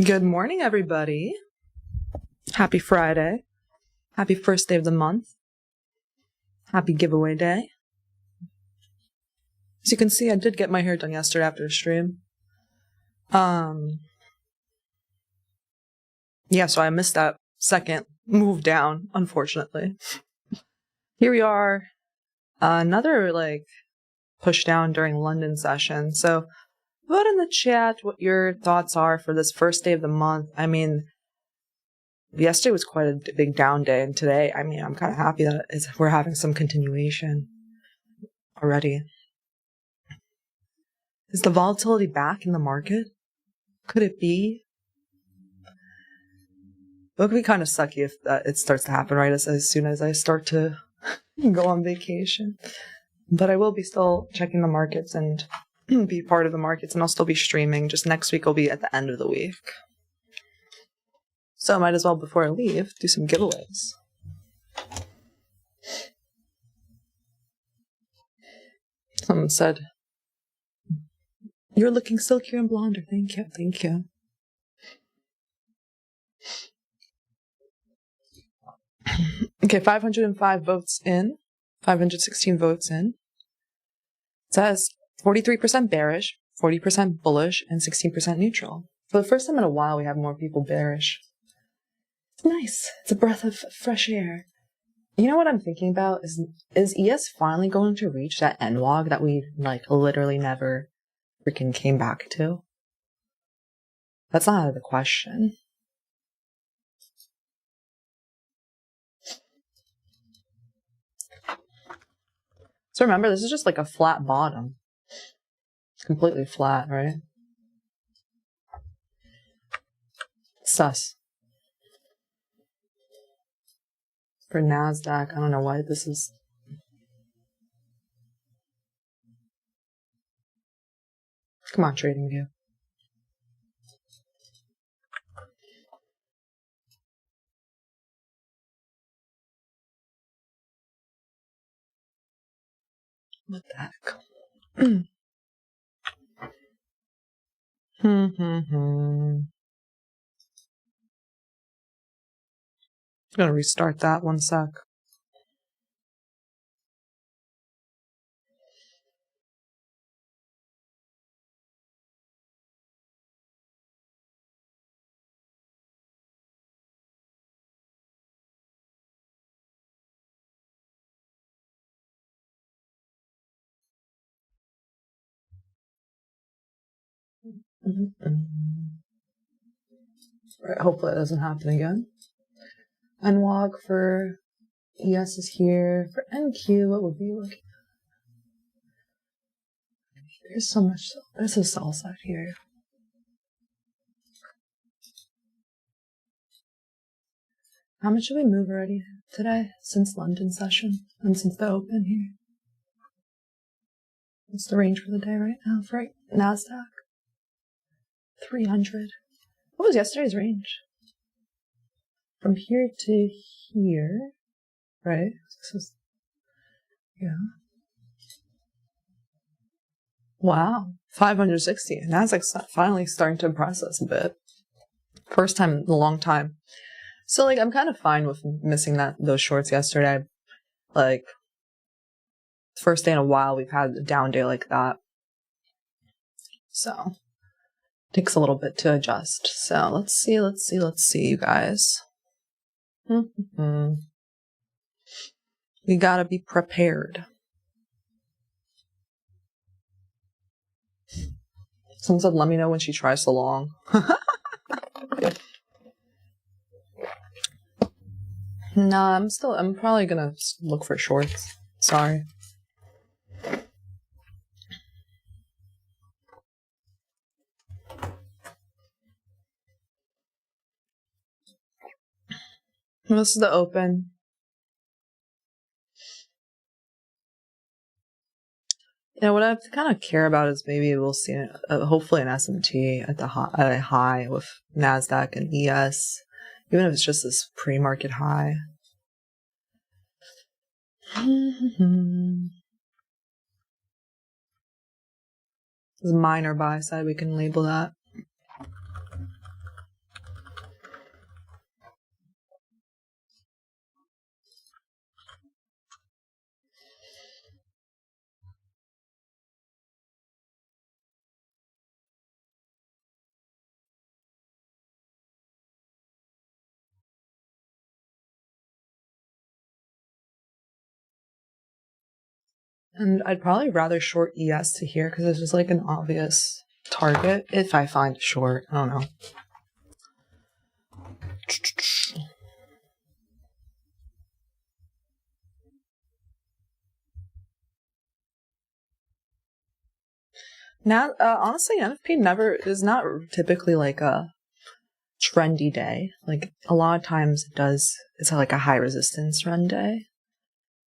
Good morning, everybody. Happy Friday. Happy first day of the month. Happy giveaway day. As you can see, I did get my hair done yesterday after the stream. Yeah, so I missed that second move down, unfortunately. Here we are. Another, push down during London session. So, vote in the chat what your thoughts are for this first day of the month. I mean, yesterday was quite a big down day, and today, I'm kind of happy that we're having some continuation already. Is the volatility back in the market? Could it be? It would be kind of sucky if it starts to happen right as soon as I start to go on vacation. But I will be still checking the markets and be part of the markets, and I'll still be streaming. Just next week will be at the end of the week. So I might as well, before I leave, do some giveaways. Someone said, "You're looking silkier and blonder." Thank you. Thank you. Okay, 505 votes in. 516 votes in. It says 43% bearish, 40% bullish, and 16% neutral. For the first time in a while, we have more people bearish. It's nice. It's a breath of fresh air. You know what I'm thinking about? Is ES finally going to reach that NWOG that we, literally never freaking came back to? That's not out of the question. So remember, this is just like a flat bottom. It's completely flat, right? Sus. For NASDAQ, I don't know why this is... Come on, TradingView. What the heck? I'm gonna restart that 1 sec. Right, hopefully it doesn't happen again. NWOG for ES is here. For NQ, what would we look at? There's so much. There's a sell side here. How much did we move already today since London session and since the open here? What's the range for the day right now for NASDAQ? 300. What was yesterday's range? From here to here, right? This is, yeah. Wow, 560. NASDAQ's finally starting to impress us a bit. First time in a long time. So, I'm kind of fine with missing those shorts yesterday. First day in a while we've had a down day like that. So, takes a little bit to adjust. So, let's see, you guys. We gotta be prepared. Someone said, let me know when she tries so long. Nah, I'm probably gonna look for shorts. Sorry. This is the open. You know, what I kind of care about is maybe we'll see, hopefully an SMT at a high with NASDAQ and ES, even if it's just this pre-market high. This minor buy side, we can label that. And I'd probably rather short ES to here because this is like an obvious target if I find a short. I don't know. Now, honestly, NFP never is not typically like a trendy day. Like a lot of times it does. It's like a high resistance run day.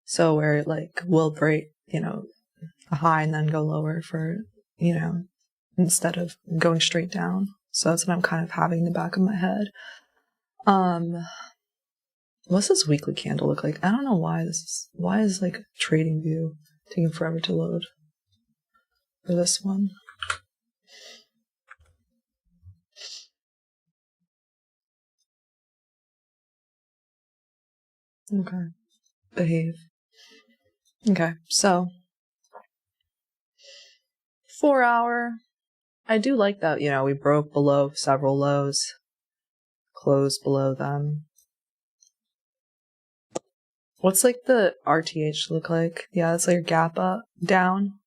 So where it like will break, a high and then go lower for, instead of going straight down. So that's what I'm kind of having in the back of my head. What's this weekly candle look like? I don't know why why is like trading view taking forever to load for this one. Okay. Behave. Okay, so 4 hour. I do like that, we broke below several lows, closed below them. What's like the RTH look like? Yeah, it's like a gap up, down.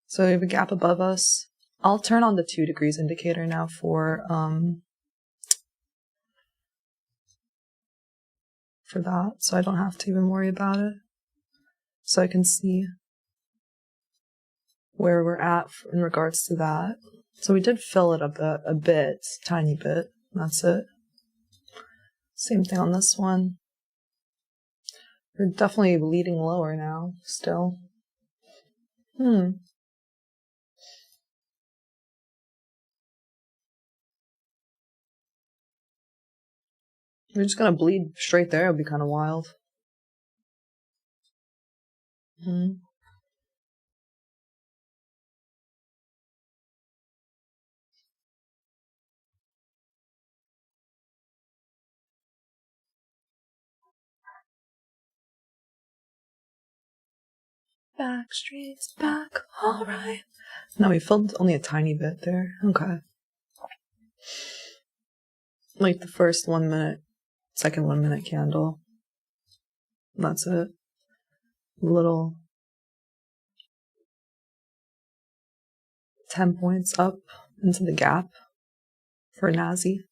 So we have a gap above us. I'll turn on the 2 degrees indicator now for that, so I don't have to even worry about it. So I can see where we're at in regards to that. So we did fill it a bit, tiny bit. That's it. Same thing on this one. We're definitely leading lower now, still. We're just gonna bleed straight there. It'll be kind of wild. Back streets back, alright. No, we filled only a tiny bit there. Okay. Like the first 1 minute, second 1 minute candle. That's it. Little 10 points up into the gap for Nazi.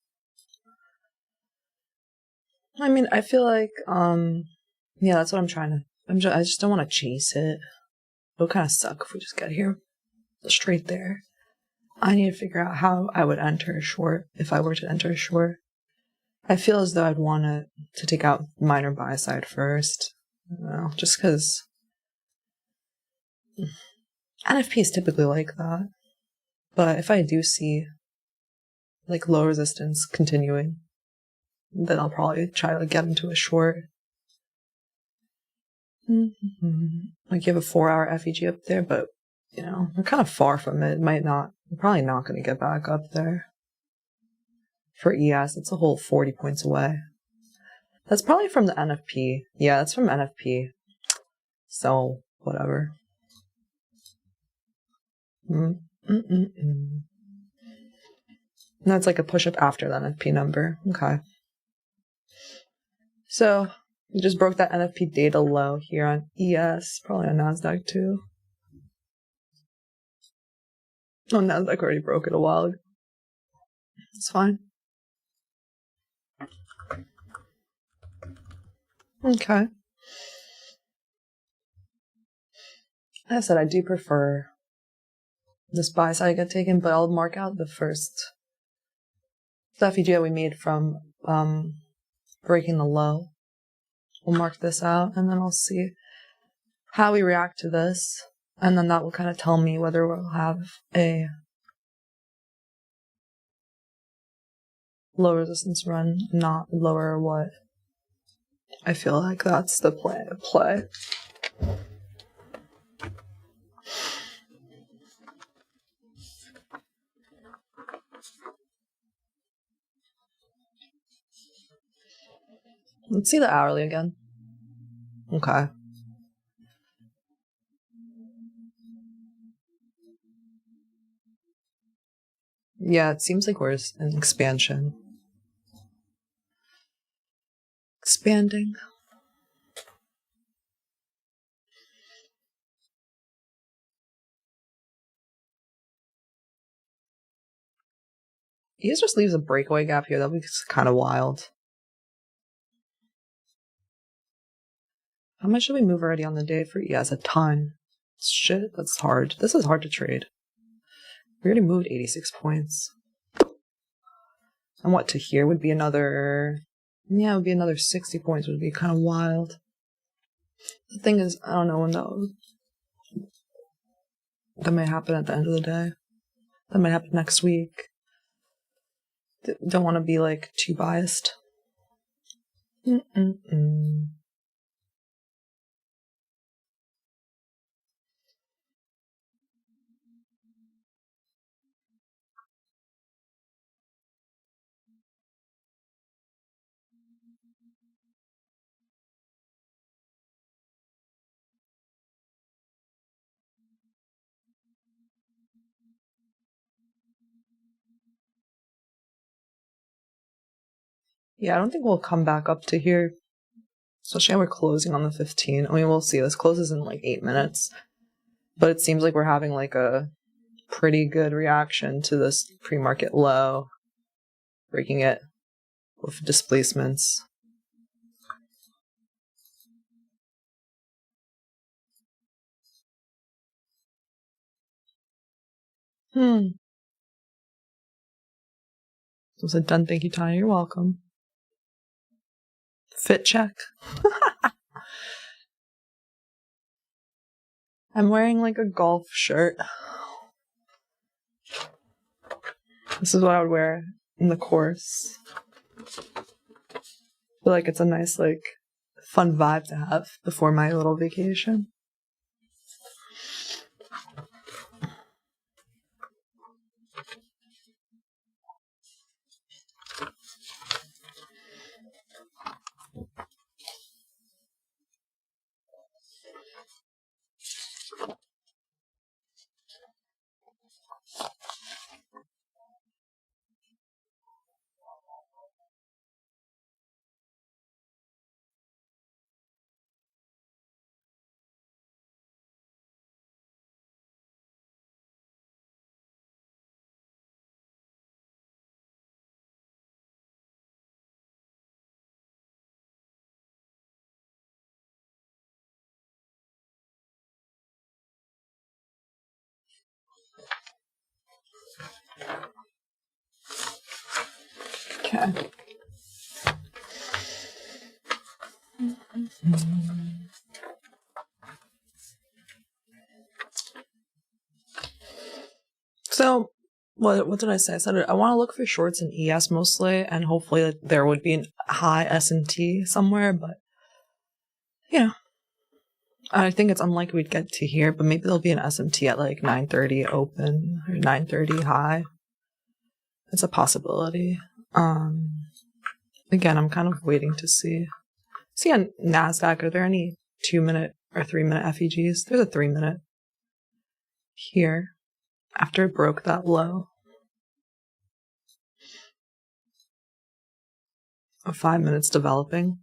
I mean, I feel like, yeah, that's what I'm trying to, I just don't want to chase it. It'll kind of suck if we just get here straight there. I need to figure out how I would enter a short if I were to enter a short. I feel as though I'd want to take out minor buy side first. I don't know, just because NFP is typically like that. But if I do see like low resistance continuing, then I'll probably try to get into a short. Like you have a 4 hour FEG up there, but we're kind of far from it. We're probably not going to get back up there. For ES, it's a whole 40 points away. That's probably from the NFP. Yeah, that's from NFP. So, whatever. That's like a push up after the NFP number. Okay. So, we just broke that NFP data low here on ES, probably on NASDAQ too. Oh, NASDAQ already broke it a while ago. It's fine. Okay. Like I said, I do prefer this buy side get taken, but I'll mark out the first FEG we made from breaking the low. We'll mark this out, and then I'll see how we react to this, and then that will kind of tell me whether we'll have a low resistance run, not lower or what. I feel like that's the play. Let's see the hourly again. Okay. Yeah, it seems like we're in expansion. Expanding. He just leaves a breakaway gap here. That would be kind of wild. How much should we move already on the day for? Yes, a ton. Shit, that's hard. This is hard to trade. We already moved 86 points. And what to here would be another... Yeah, it would be another 60 points. Would be kind of wild. The thing is, I don't know when that might happen at the end of the day. That might happen next week. Don't want to be, like, too biased. Yeah, I don't think we'll come back up to here. Especially when we're closing on the 15. I mean, we'll see. This closes in like 8 minutes. But it seems like we're having like a pretty good reaction to this pre-market low. Breaking it with displacements. Was it done? Thank you, Tanya. You're welcome. Fit check. I'm wearing like a golf shirt. This is what I would wear in the course. I feel like it's a nice, like, fun vibe to have before my little vacation. Okay. So, what did I say? I said I want to look for shorts in ES mostly, and hopefully there would be a high S&T somewhere, but, you know, I think it's unlikely we'd get to here, but maybe there'll be an SMT at like 9:30 open or 9:30 high. It's a possibility. Again, I'm kind of waiting to see. See on NASDAQ, are there any 2-minute or 3-minute FEGs? There's a 3-minute here after it broke that low. Of 5 minutes developing.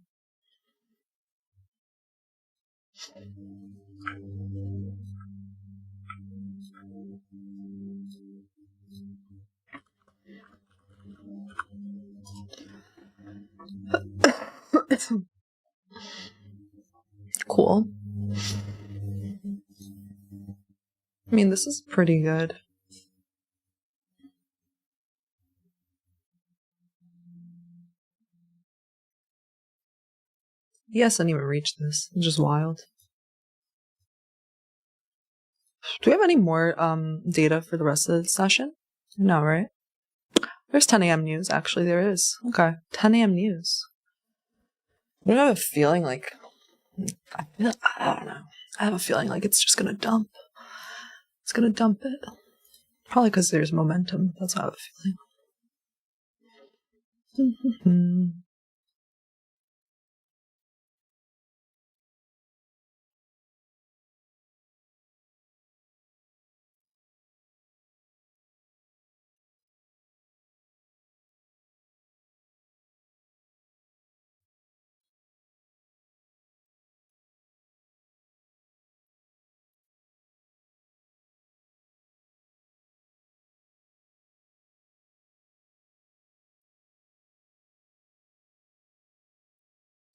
Cool. I mean, this is pretty good. Yes, I didn't even reach this. It's just wild. Do we have any more data for the rest of the session? No, right? There's 10 a.m. news. Actually, there is. Okay, 10 a.m. news. I have a feeling like I don't know. I have a feeling like it's just gonna dump. It's gonna dump it. Probably because there's momentum. That's how I have a feeling.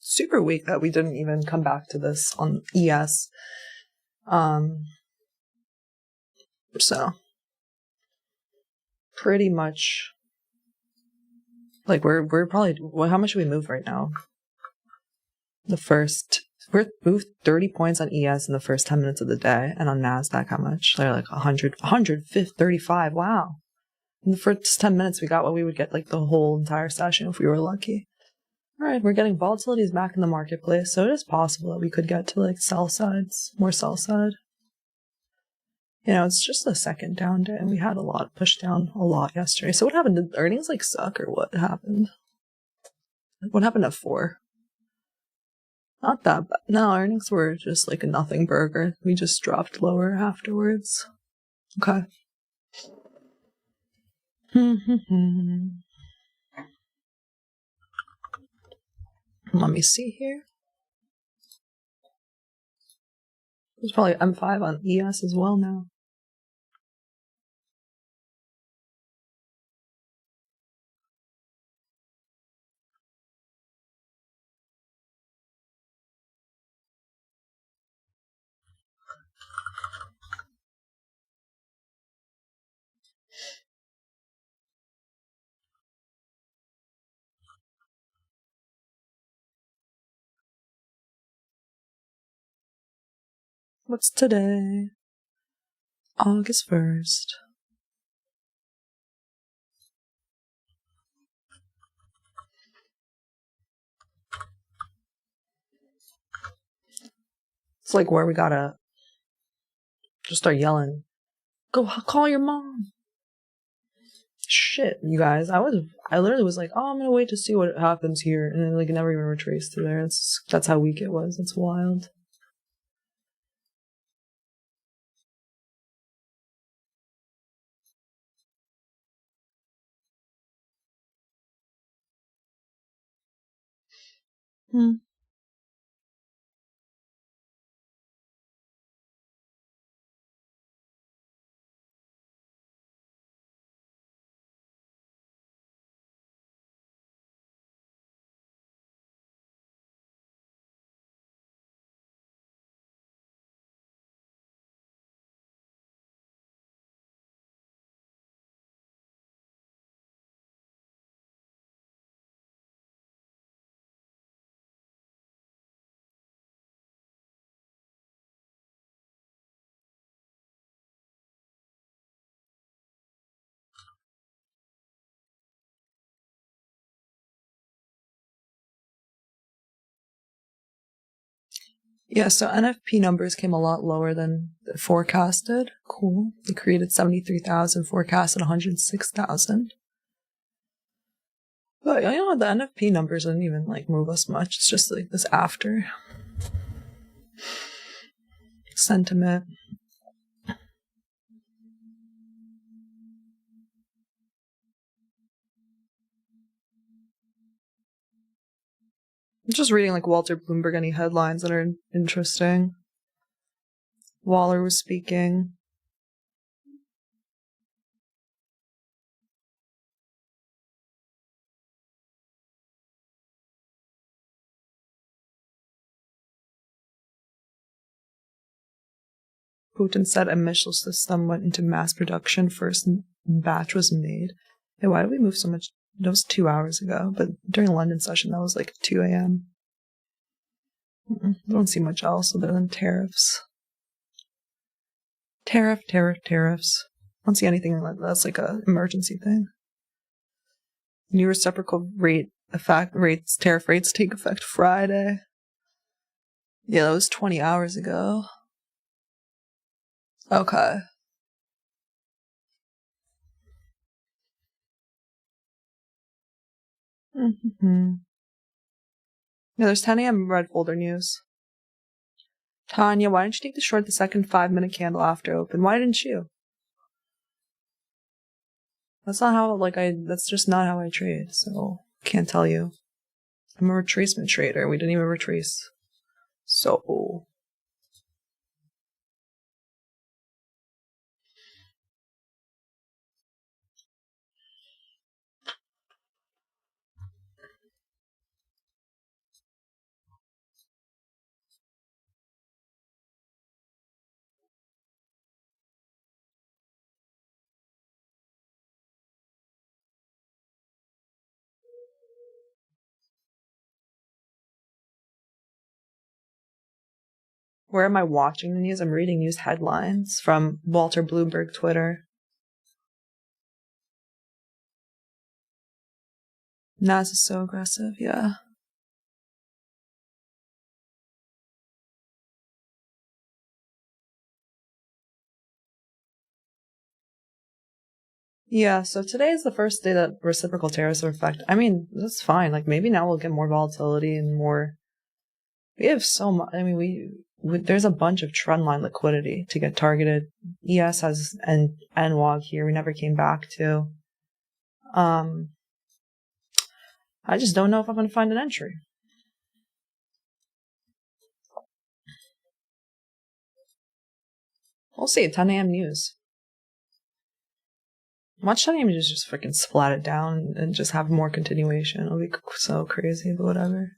super weak that we didn't even come back to this on ES. So pretty much like we're probably, well, how much do we move right now? We're moved 30 points on ES in the first 10 minutes of the day, and on NASDAQ, how much? They're like 135. Wow. In the first 10 minutes, we got what we would get like the whole entire session if we were lucky. All right, we're getting volatilities back in the marketplace, so it is possible that we could get to like more sell side. You know, it's just the second down day, and we had pushed down a lot yesterday. So what happened? Did earnings like suck, or what happened? What happened at 4? Not that bad. No, earnings were just like a nothing burger. We just dropped lower afterwards. Okay. Let me see here. There's probably M5 on ES as well now. What's today? August 1st. It's like where we gotta just start yelling. Go call your mom. Shit, you guys. I literally was like, oh, I'm gonna wait to see what happens here, and then like never even retraced through there. That's how weak it was. It's wild. Yeah, so NFP numbers came a lot lower than forecasted. Cool. They created 73,000, forecasted 106,000. But you know what? The NFP numbers didn't even like move us much. It's just like this after sentiment. I'm just reading like Walter Bloomberg, any headlines that are interesting. Waller was speaking. Putin said a missile system went into mass production. First batch was made. Hey, why did we move so much? That was 2 hours ago, but during the London session, that was like 2 a.m. I don't see much else other than tariffs. Tariffs. I don't see anything like that's like a emergency thing. New reciprocal tariff rates take effect Friday. Yeah, that was 20 hours ago. Okay. Yeah, there's 10 a.m. red folder news. Tanya, why didn't you take the short the second 5-minute candle after open? Why didn't you? That's not how, that's just not how I trade, so can't tell you. I'm a retracement trader. We didn't even retrace. So. Where am I watching the news? I'm reading news headlines from Walter Bloomberg Twitter. Nas is so aggressive, yeah. Yeah, so today is the first day that reciprocal tariffs are effective. I mean, that's fine. Like, maybe now we'll get more volatility and more. We have so much. I mean, there's a bunch of trendline liquidity to get targeted. ES has NWAG here. We never came back to. I just don't know if I'm going to find an entry. We'll see. 10 a.m. news. Watch 10 a.m. news just freaking splat it down and just have more continuation. It'll be so crazy, but whatever.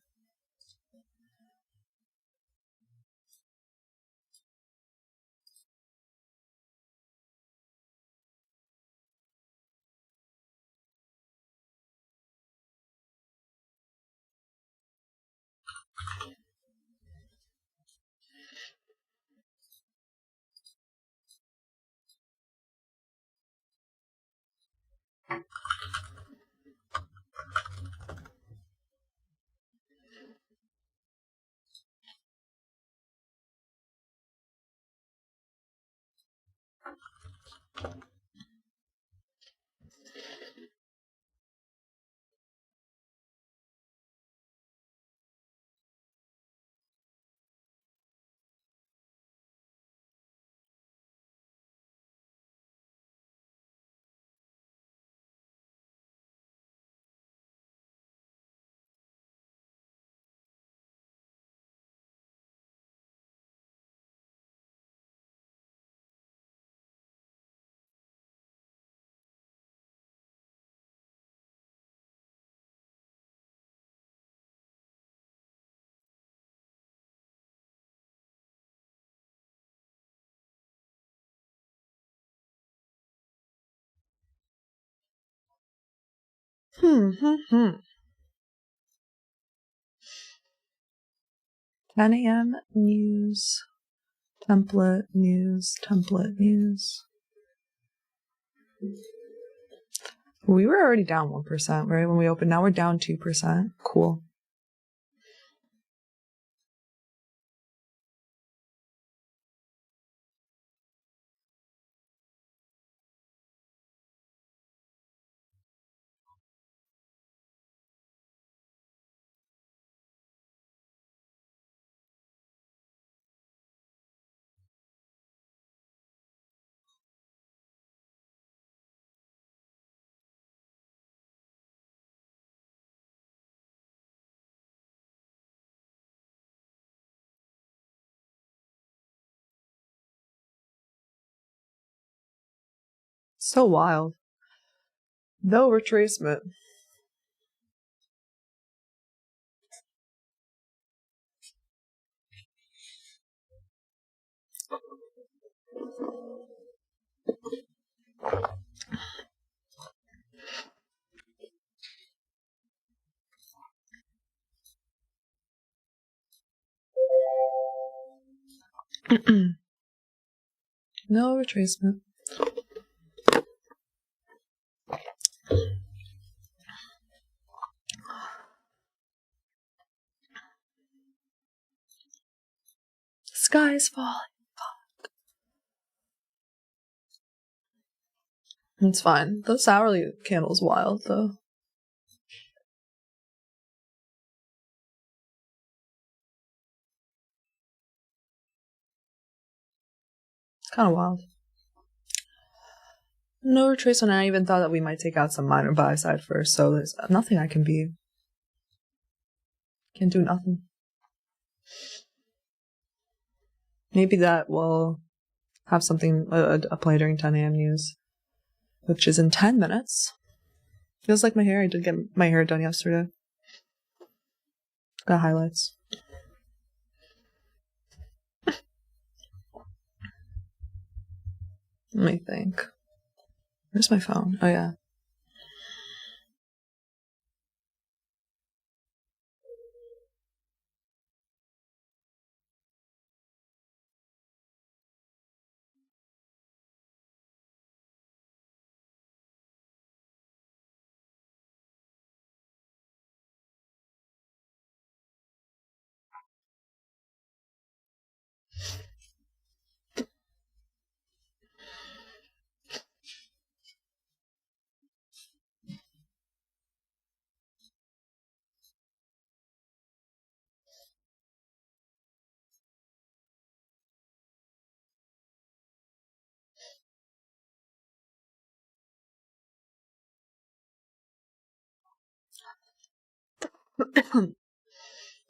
Hmm. 10 a.m. news. Template news. We were already down 1%, right? When we opened, now we're down 2%. Cool. So wild. No retracement. No retracement. Sky is falling. It's fine. This hourly candle's wild, though. It's kind of wild. No retracement. I even thought that we might take out some minor buy side first, so there's nothing I can be. Can't do nothing. Maybe that will have something, a play during 10 a.m. news, which is in 10 minutes. Feels like my hair. I did get my hair done yesterday. Got highlights. Let me think. Where's my phone? Oh, yeah.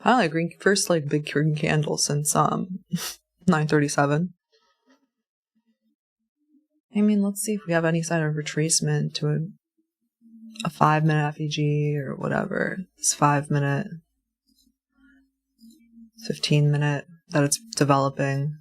Finally, green first like big green candle since 937. I mean, let's see if we have any sign of retracement to a 5-minute FEG or whatever. It's 5-minute, 15-minute that it's developing.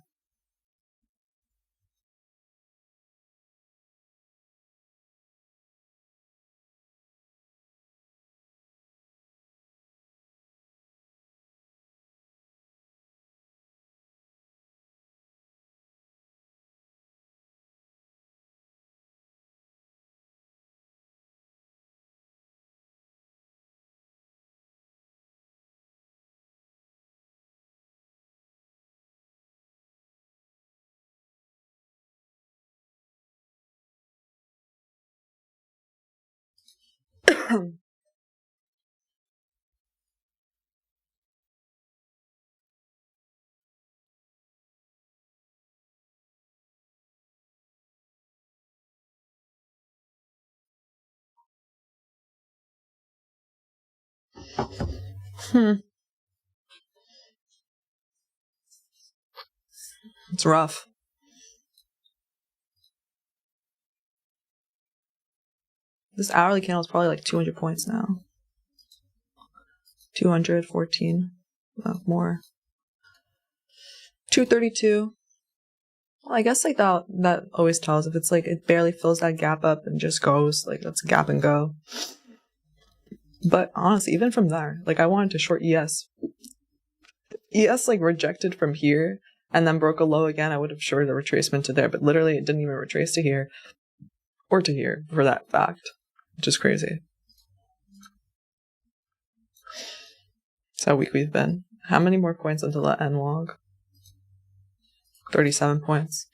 It's rough. This hourly candle is probably like 200 points now. 214. More. 232. Well, I guess like that always tells if it's like it barely fills that gap up and just goes, like that's a gap and go. But honestly, even from there, like I wanted to short ES. ES like rejected from here and then broke a low again. I would have shorted a retracement to there, but literally it didn't even retrace to here or to here for that fact, which is crazy. That's how weak we've been. How many more points until the N log? 37 points.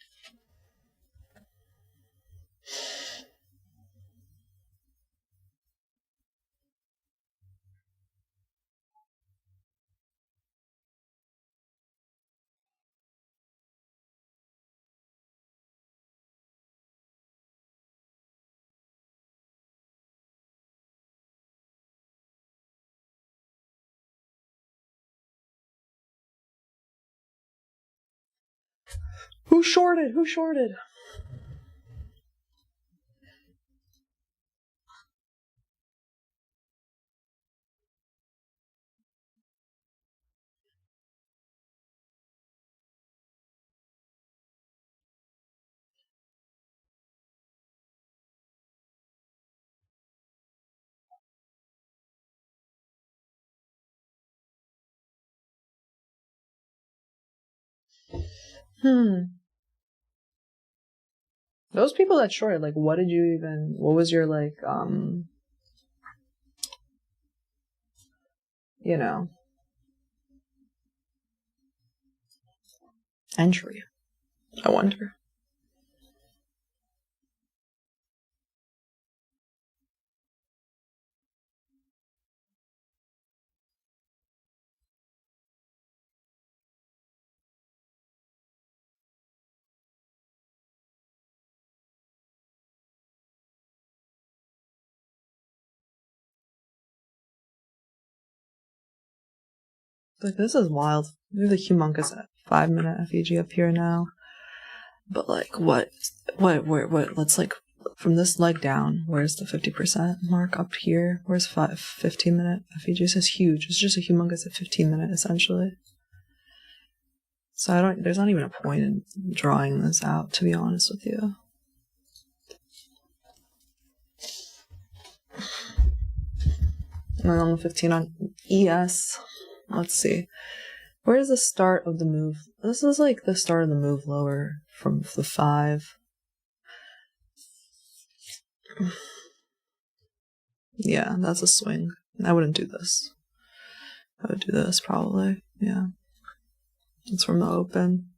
Who shorted? Who shorted? Those people that shorted, like, what was your, like, you know, entry? I wonder. Like, this is wild. We have the humongous 5-minute FEG up here now. But, like, where, let's, like, from this leg down, where's the 50% mark up here? Where's 15-minute FEG? This is huge. It's just a humongous at 15-minute, essentially. So there's not even a point in drawing this out, to be honest with you. And then on the 15 on ES, let's see. Where's the start of the move? This is like the start of the move lower from the 5. Yeah, that's a swing. I wouldn't do this. I would do this probably. Yeah. It's from the open.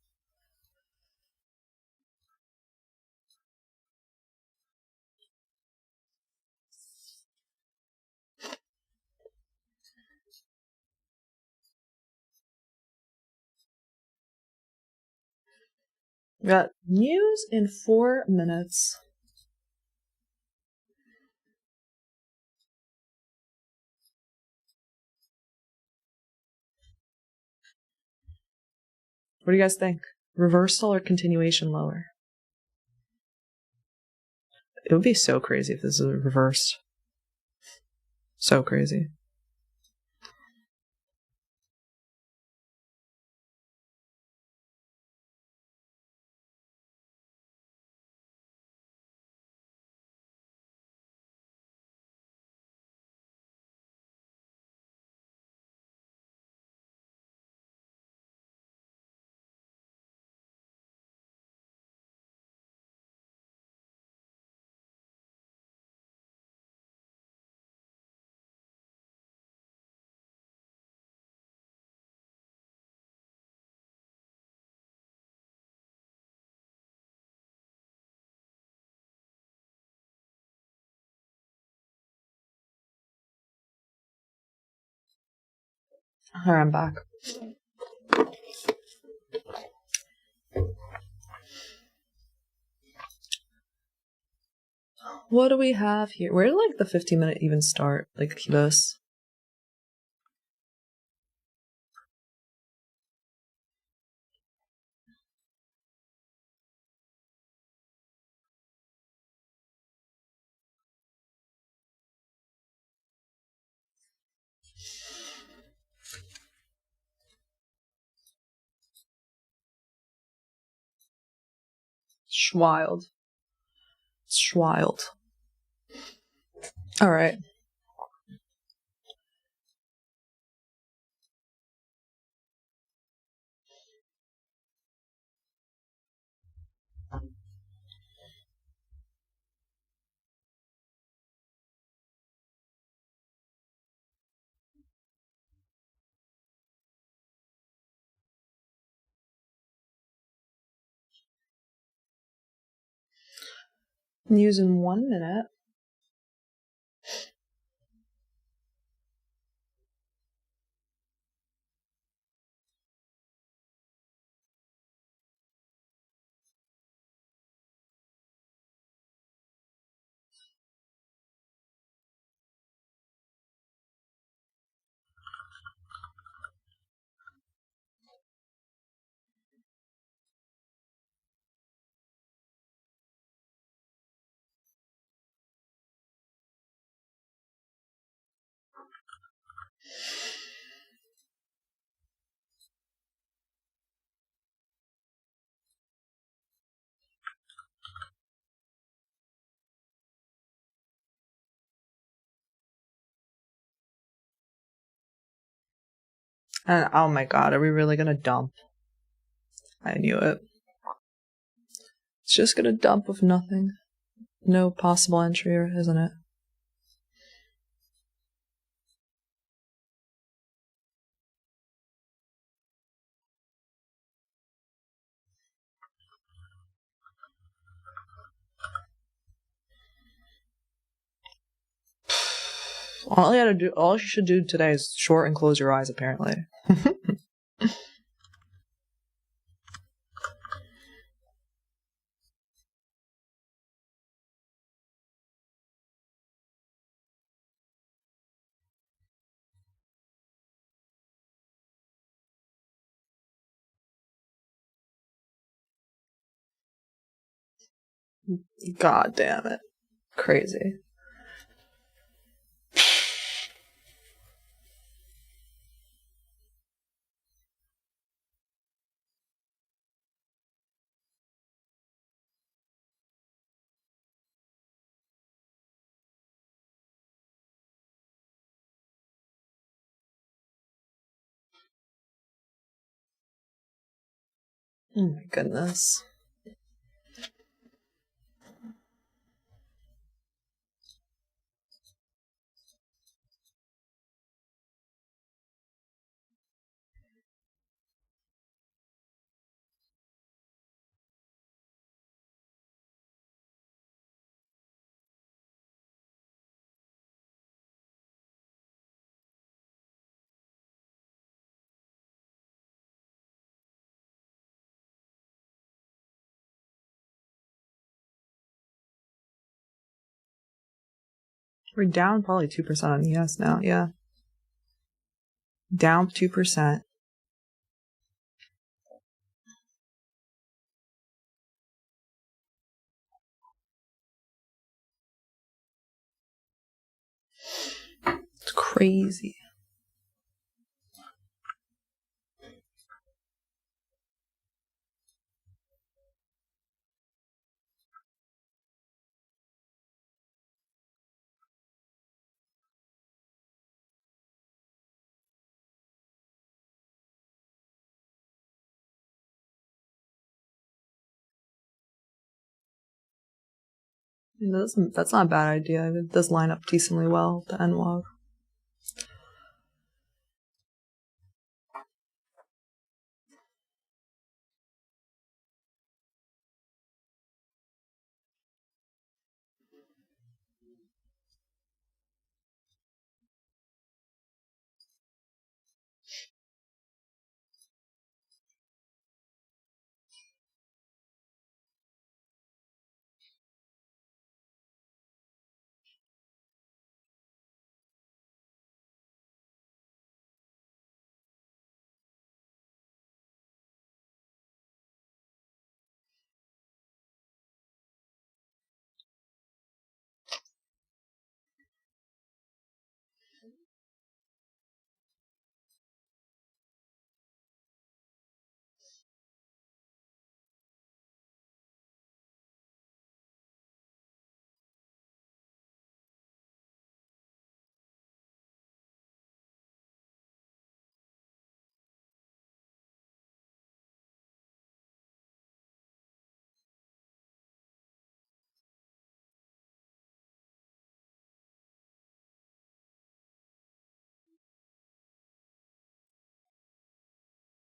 We got news in 4 minutes. What do you guys think? Reversal or continuation lower? It would be so crazy if this is reversed. So crazy. Alright, I'm back. What do we have here? Where did like the 15-minute even start? Like this? Wild. It's wild. Alright. News in 1 minute. And oh my god, are we really gonna dump? I knew it. It's just gonna dump with nothing. No possible entry, isn't it? All you should do today is short and close your eyes, apparently. God damn it. Crazy. Oh my goodness. We're down probably 2% on ES now, yeah. Down 2%. crazy. That's not a bad idea. It does line up decently well, the NWOG.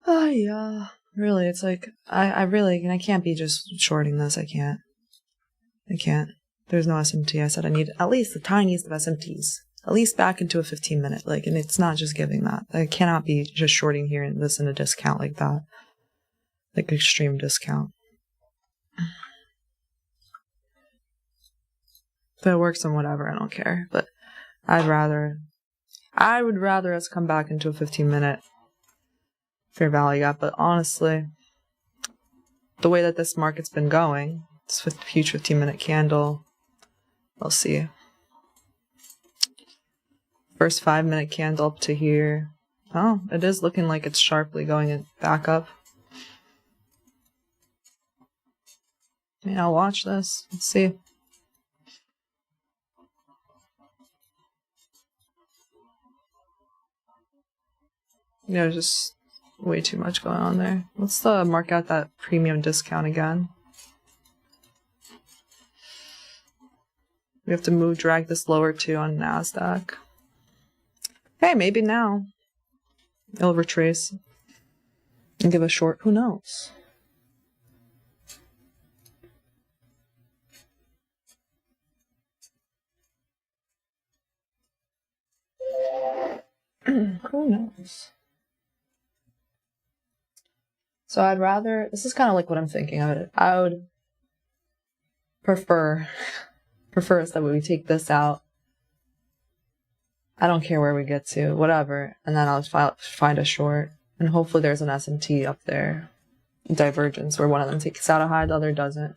Oh, yeah. Really, it's like, I can't be just shorting this. I can't. There's no SMT. I said I need at least the tiniest of SMTs. At least back into a 15-minute. And it's not just giving that. I cannot be just shorting here and this in a discount like that. Like, extreme discount. If it works, then whatever, I don't care. But I would rather us come back into a 15-minute fair value gap. But honestly, the way that this market's been going, this huge 15-minute candle, we'll see. First 5-minute candle up to here. Oh, it is looking like it's sharply going back up. Yeah, I'll watch this. Let's see. Yeah, there's just way too much going on there. Let's mark out that premium discount again. We have to drag this lower too on NASDAQ. Hey, maybe now it'll retrace and give a short. Who knows? Who knows? So I'd rather, this is kind of like what I'm thinking of it. I would prefer is that we take this out. I don't care where we get to, whatever. And then I'll find a short. And hopefully there's an SMT up there. Divergence, where one of them takes out a high, the other doesn't.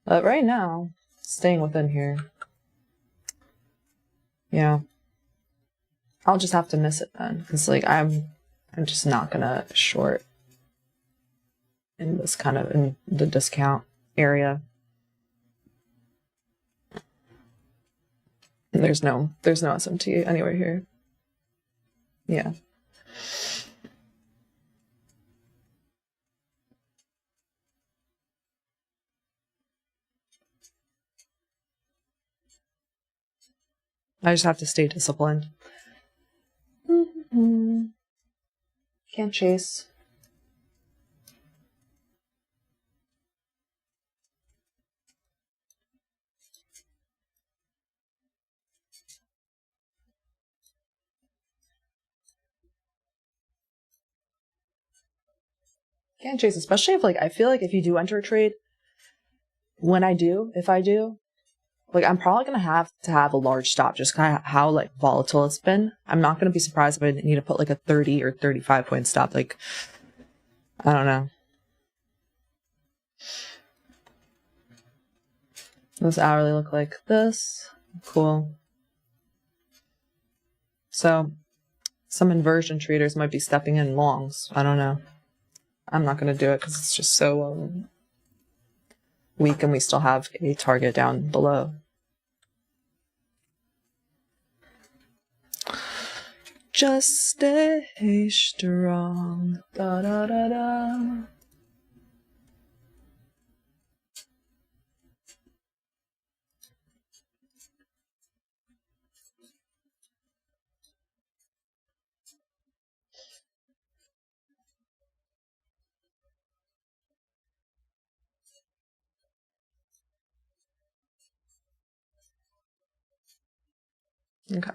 But right now, staying within here. Yeah. I'll just have to miss it then. Because I'm just not gonna short in this kind of, in the discount area. There's no SMT anywhere here. Yeah. I just have to stay disciplined. Can't chase. Can't chase, especially if I feel like if you do enter a trade, if I do, I'm probably gonna have to have a large stop, just kind of how volatile it's been. I'm not gonna be surprised if I need to put a 30 or 35 point stop. I don't know. This hourly look like this. Cool. So some inversion traders might be stepping in longs. I don't know. I'm not going to do it because it's just so weak, and we still have a target down below. Just stay strong. Da da da da. Okay.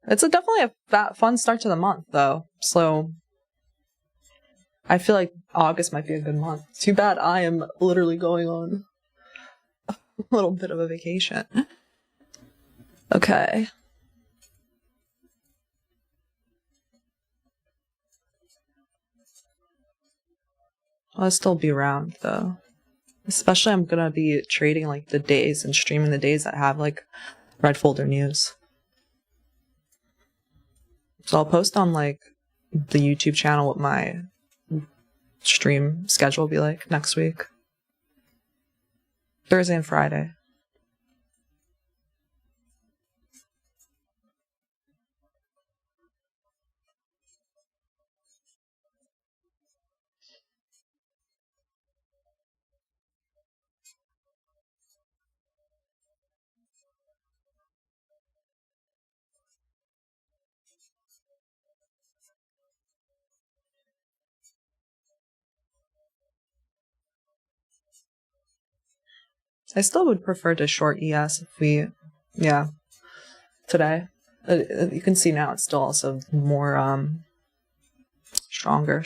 It's definitely a fun start to the month, though. So I feel like August might be a good month. Too bad I am literally going on a little bit of a vacation. Okay. I'll still be around, though. Especially I'm gonna be trading like the days and streaming the days that have like red folder news. So I'll post on like the YouTube channel what my stream schedule will be like next week. Thursday and Friday. I still would prefer to short ES if we, yeah, today. You can see now it's still also more stronger.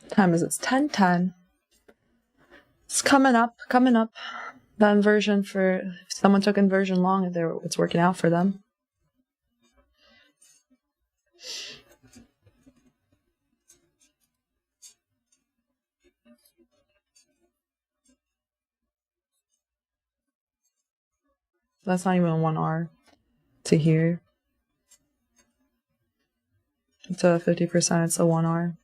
Time is it's 10:10. It's coming up. The inversion for if someone took inversion long, it's working out for them. That's not even a 1R to here. It's a 50%, it's a 1R.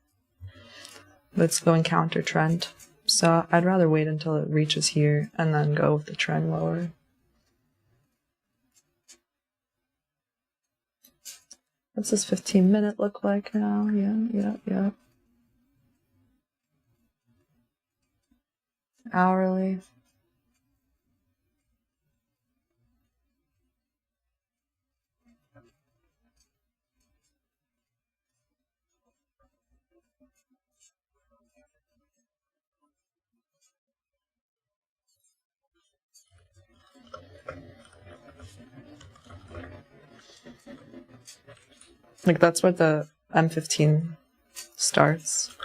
But it's going counter trend. So I'd rather wait until it reaches here and then go with the trend lower. What's this 15-minute look like now? Yeah. Hourly. Like that's where the M15 starts.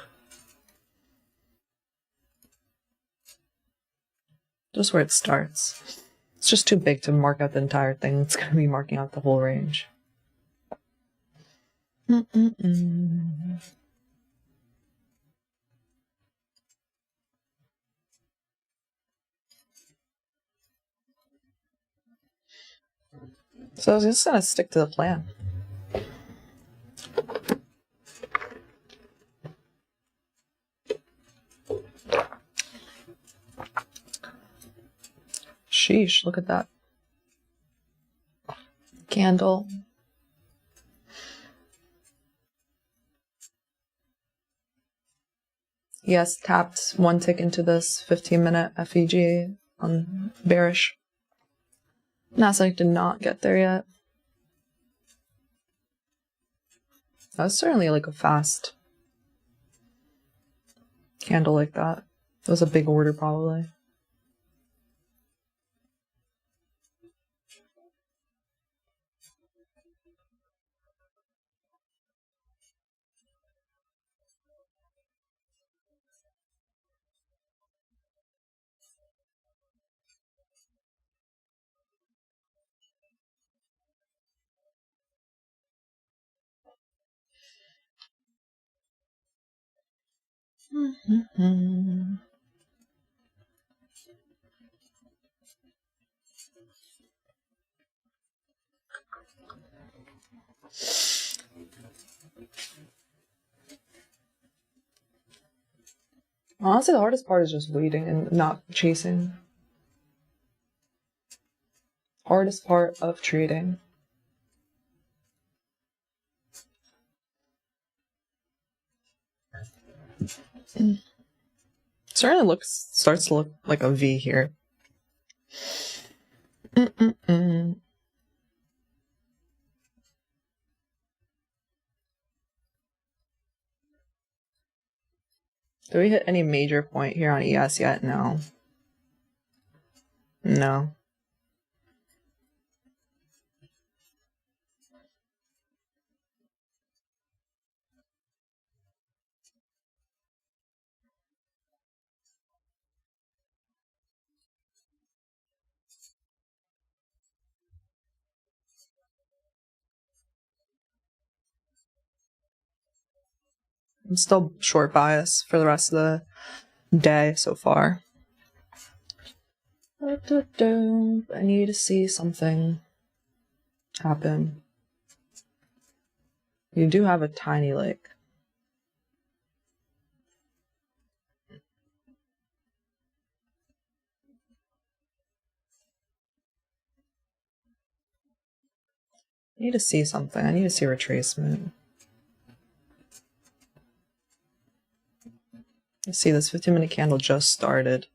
Just where it starts. It's just too big to mark out the entire thing. It's going to be marking out the whole range. So I was just going to stick to the plan. Sheesh, look at that. Candle. Yes, tapped one tick into this 15-minute FEG on bearish. Nasdaq did not get there yet. That was certainly like a fast candle like that. It was a big order probably. Honestly, the hardest part is just waiting and not chasing. Hardest part of trading. Certainly starts to look like a V here. Do we hit any major point here on ES yet? No. No. I'm still short bias for the rest of the day so far. I need to see something happen. You do have a tiny lake. I need to see something. I need to see retracement. You see, this 15-minute candle just started.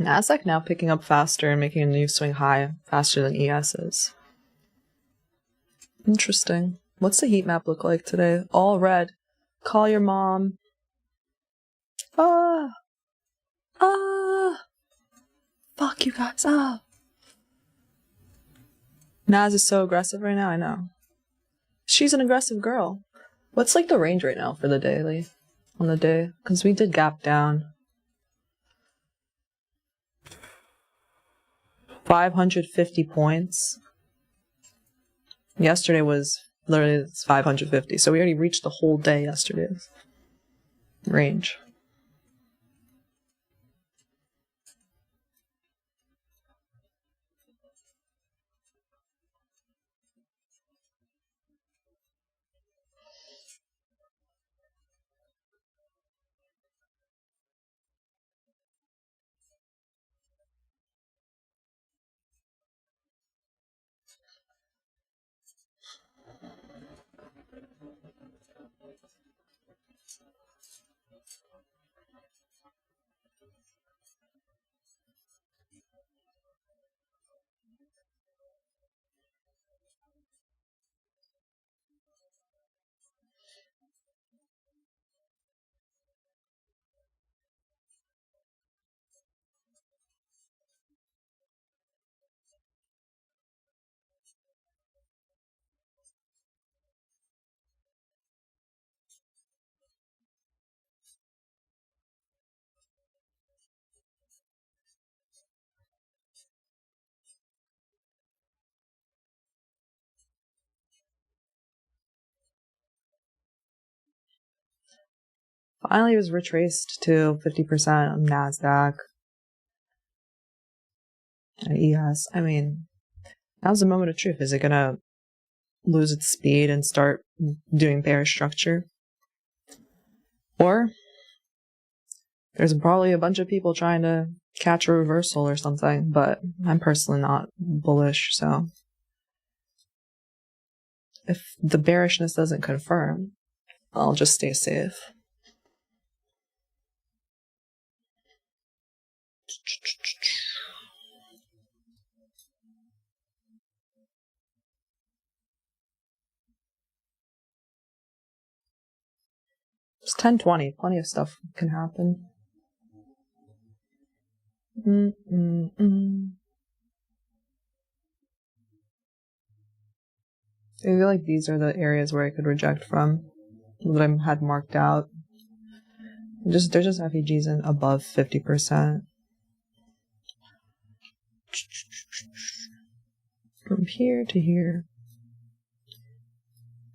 Nasdaq now picking up faster and making a new swing high faster than ES is. Interesting. What's the heat map look like today? All red. Call your mom. Fuck you guys. Nas is so aggressive right now, I know. She's an aggressive girl. What's like the range right now for the daily? On the day? Because we did gap down. 550 points. Yesterday was literally 550, so we already reached the whole day yesterday's range. Finally, it was retraced to 50% on NASDAQ and ES. I mean, now's the moment of truth. Is it going to lose its speed and start doing bearish structure? Or there's probably a bunch of people trying to catch a reversal or something, but I'm personally not bullish, so if the bearishness doesn't confirm, I'll just stay safe. It's 10:20. Plenty of stuff can happen. I feel like these are the areas where I could reject from, that I had marked out. They're just FEGs in above 50%. From here to here.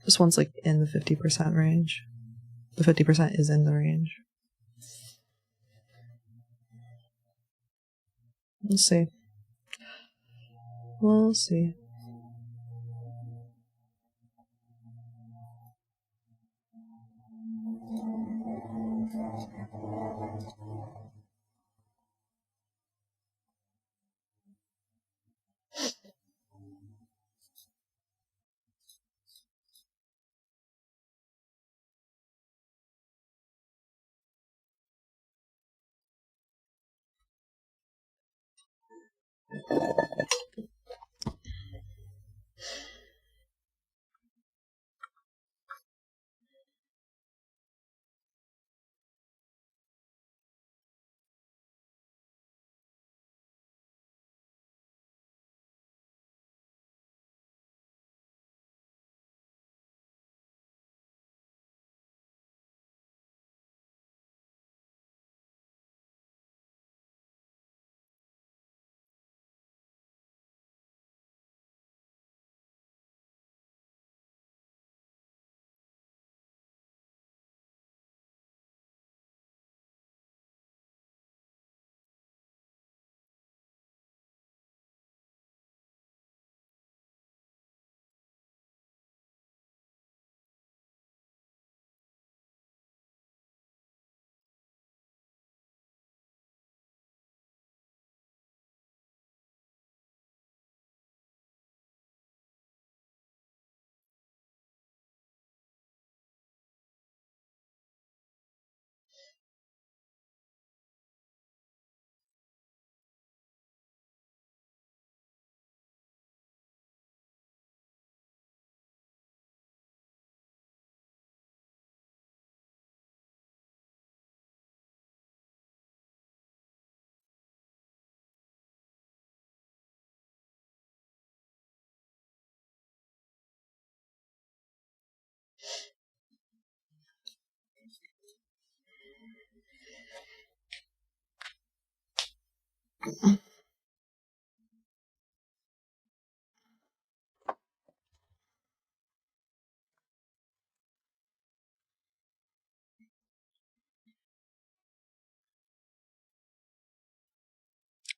This one's like in the 50% range. The 50% is in the range. We'll see. We'll see.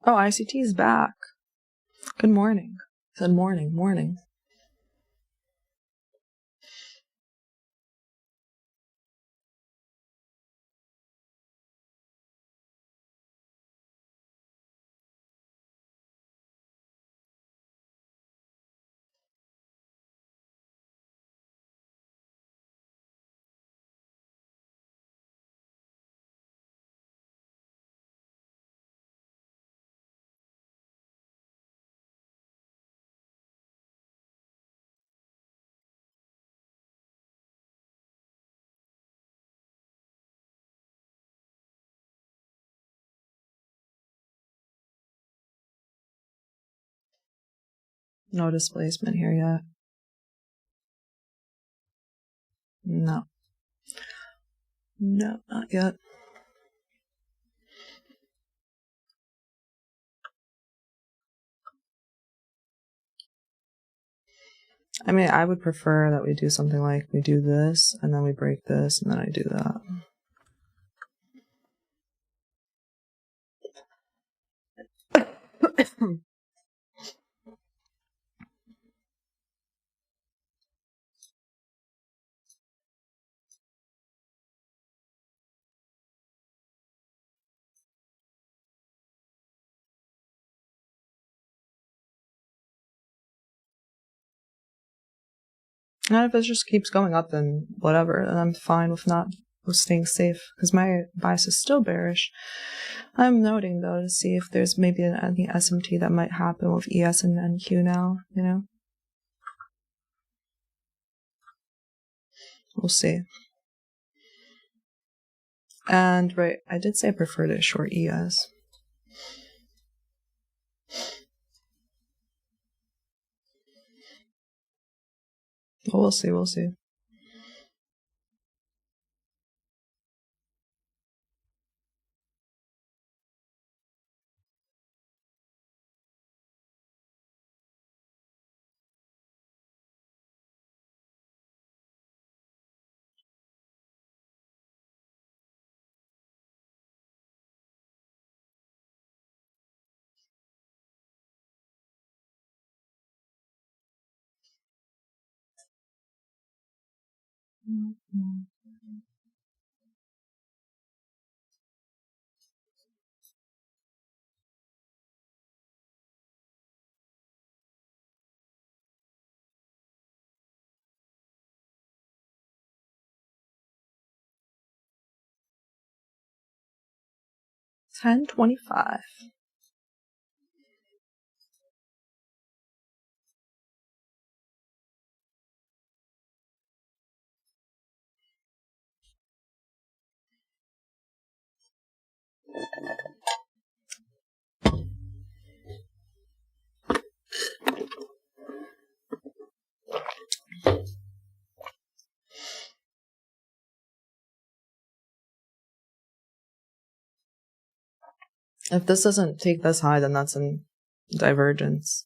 Oh, ICT is back. Good morning. Good morning, morning. No displacement here yet. No. No, not yet. I mean, I would prefer that we do something like we do this, and then we break this, and then I do that. And if it just keeps going up, then whatever, and I'm fine with staying safe, because my bias is still bearish. I'm noting, though, to see if there's maybe any SMT that might happen with ES and NQ now, you know? We'll see. And, right, I did say I prefer to short ES. But we'll see, we'll see. Mm-hmm. 10:25. If this doesn't take this high, then that's in divergence.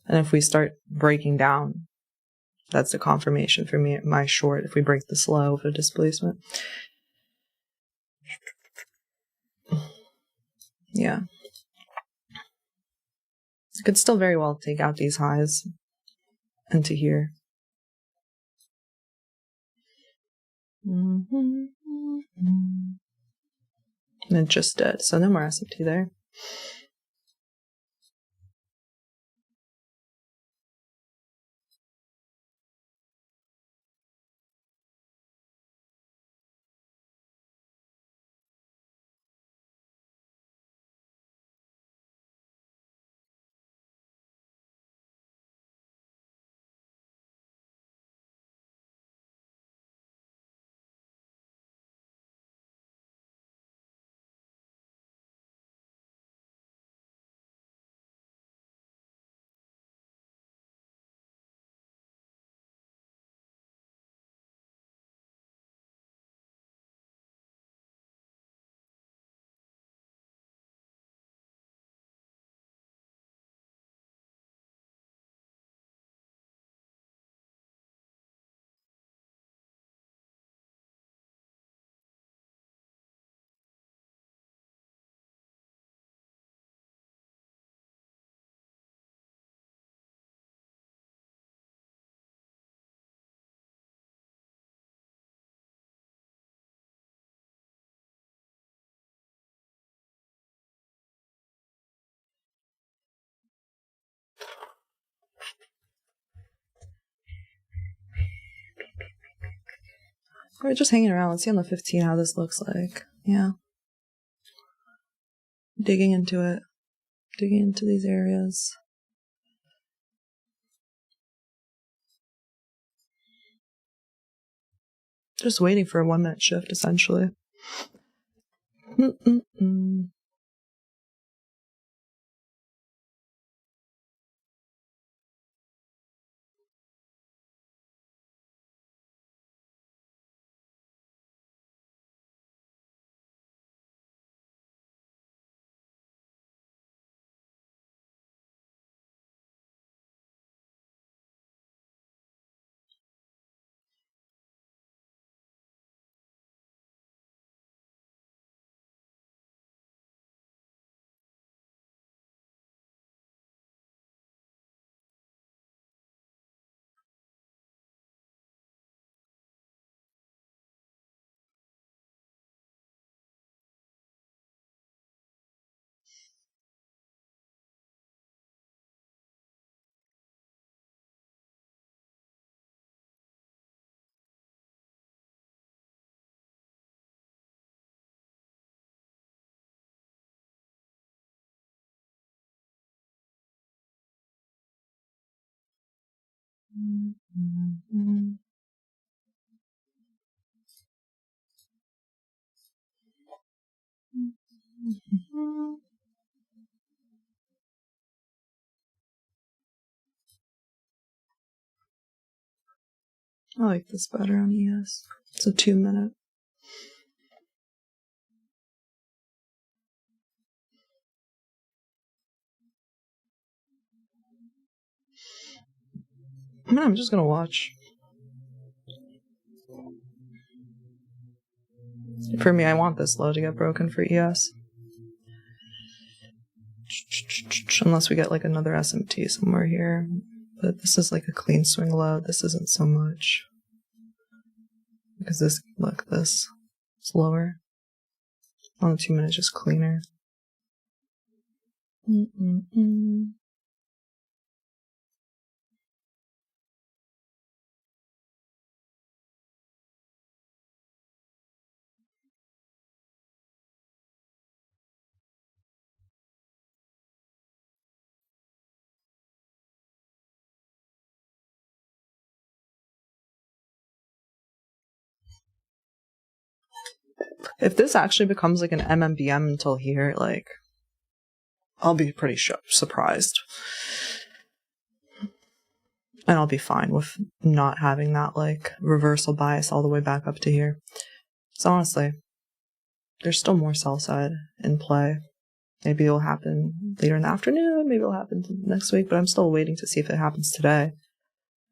And if we start breaking down, that's a confirmation for me, my short, if we break this low of a displacement. Yeah. It could still very well take out these highs into here. And it just did, so no more SMT there. We're just hanging around. Let's see on the 15 how this looks like. Yeah. Digging into it. Digging into these areas. Just waiting for a 1 minute shift, essentially. I like this better on ES. It's a 2 minute. I'm just gonna watch. For me, I want this low to get broken for ES. Unless we get like another SMT somewhere here. But this is like a clean swing low. This isn't so much. Because this, look, this is lower. On the 2 minutes, just cleaner. If this actually becomes like an MMBM until here, like, I'll be pretty surprised. And I'll be fine with not having that, like, reversal bias all the way back up to here. So honestly, there's still more sell side in play. Maybe it'll happen later in the afternoon, maybe it'll happen next week, but I'm still waiting to see if it happens today.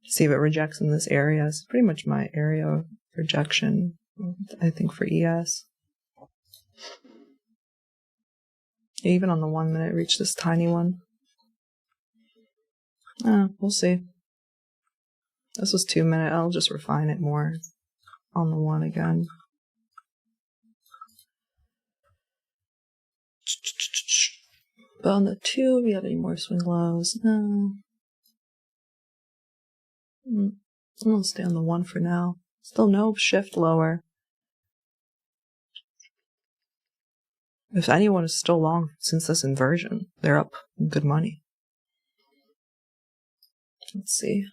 See if it rejects in this area. It's pretty much my area of rejection, I think, for ES. Even on the 1 minute, reach this tiny one. We'll see. This was 2 minute. I'll just refine it more on the 1 again. But on the 2, we have any more swing lows? No. I'm gonna stay on the 1 for now. Still no shift lower. If anyone is still long since this inversion, they're up good money. Let's see.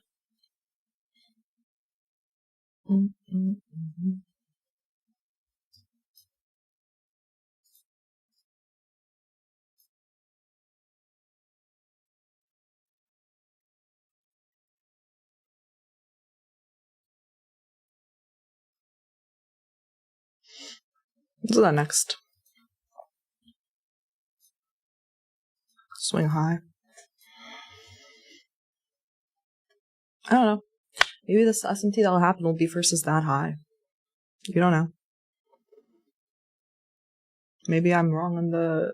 What's that next? Swing high. I don't know. Maybe this SMT that'll happen will be versus that high. You don't know. Maybe I'm wrong on the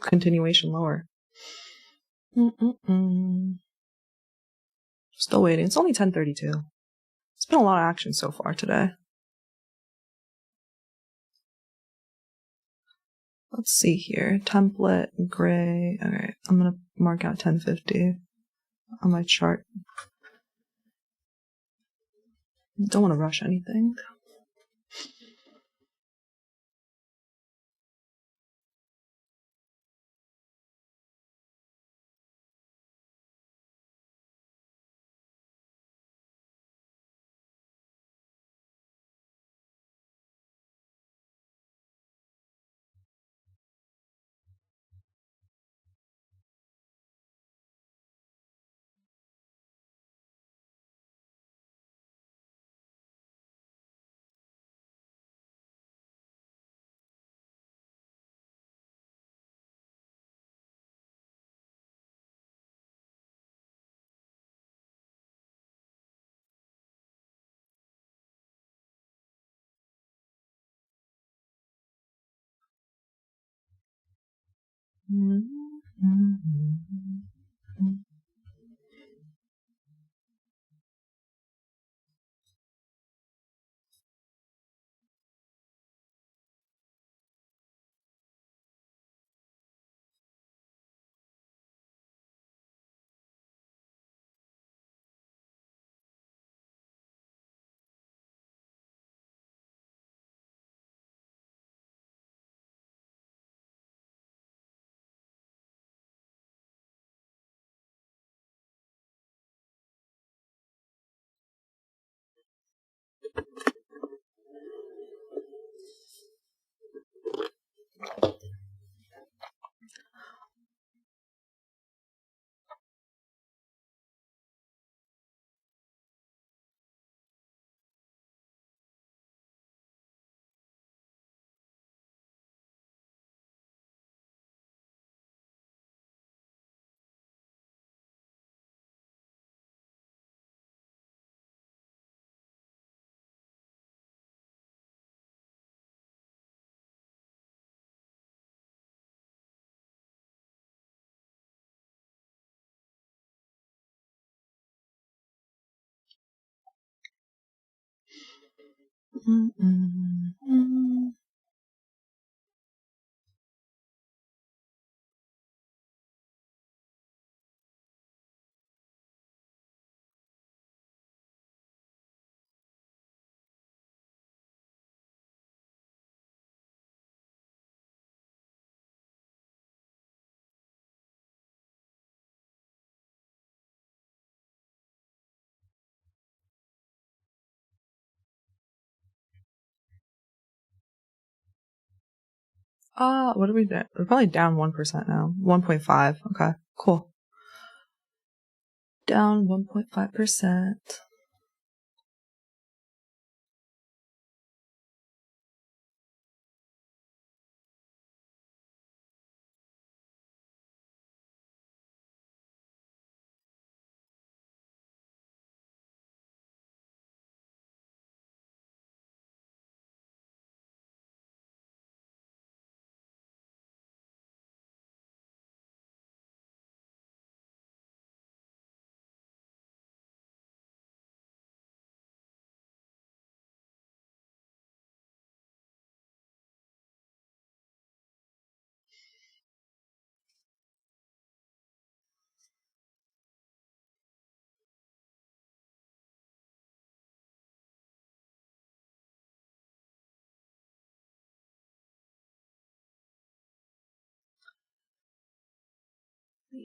continuation lower. Still waiting. It's only 10:32. It's been a lot of action so far today. Let's see here. Template, gray. Alright, I'm gonna mark out 1050 on my chart. Don't want to rush anything. What are we doing? We're probably down 1% now. 1.5. Okay, cool. Down 1.5%.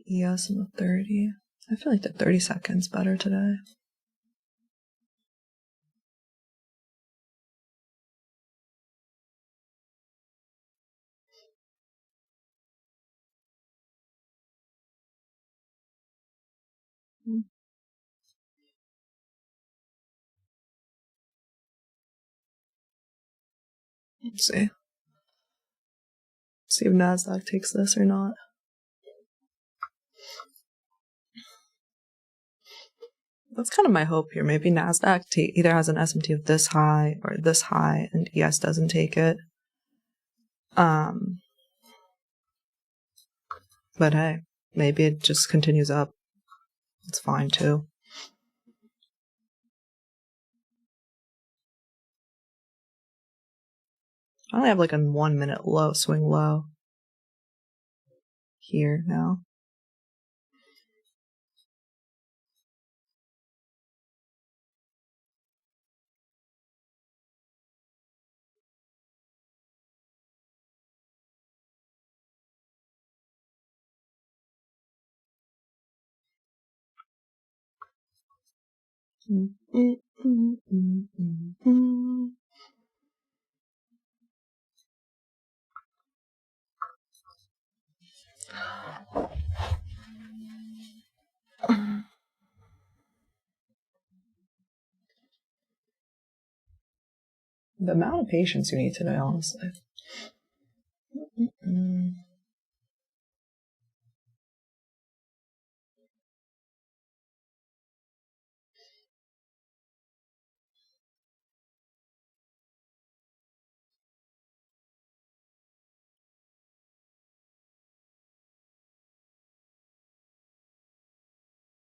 ES and the 30. I feel like the 30 seconds better today. Let's see. See if NASDAQ takes this or not. That's kind of my hope here. Maybe NASDAQ either has an S&P of this high or this high and ES doesn't take it. But hey, maybe it just continues up. It's fine too. I only have like a 1 minute low, swing low here now. The amount of patience you need today, honestly.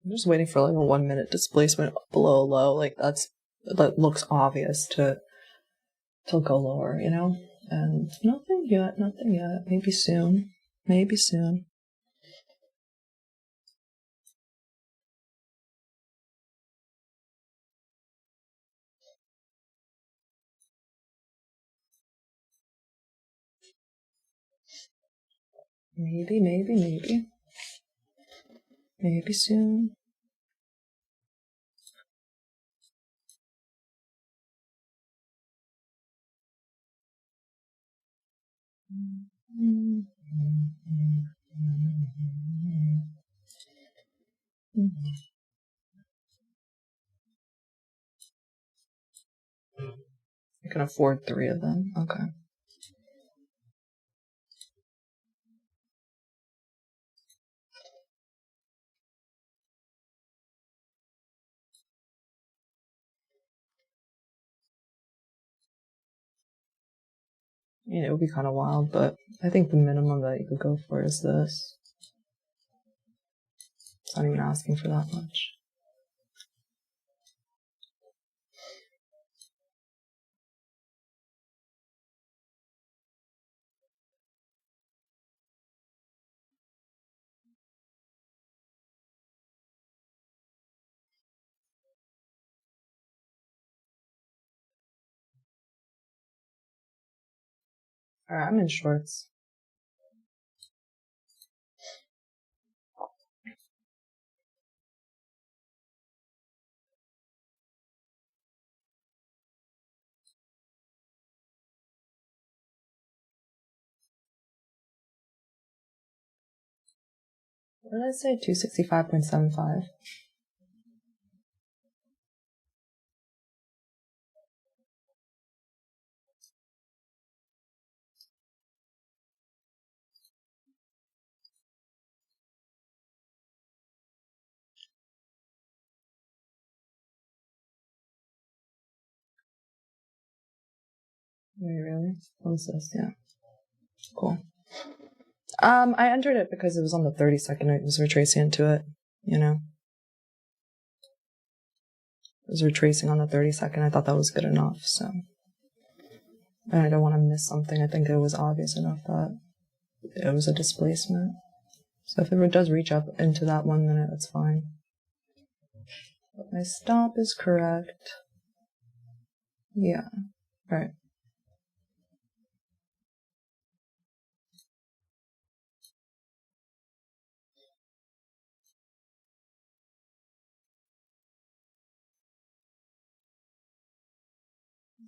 I'm just waiting for like a 1 minute displacement below a low. Like that looks obvious to go lower, you know? And nothing yet. Maybe soon. Maybe soon. Maybe. Maybe soon. I can afford 3 of them. Okay. Yeah, it would be kind of wild, but I think the minimum that you could go for is this. It's not even asking for that much. Alright, I'm in shorts. What did I say? 265.75. Wait, really? What's this? Yeah. Cool. I entered it because it was on the 30-second. It was retracing into it, you know? It was retracing on the 30-second. I thought that was good enough, so. And I don't want to miss something. I think it was obvious enough that it was a displacement. So if it does reach up into that 1 minute, that's fine. But my stop is correct. Yeah. Right.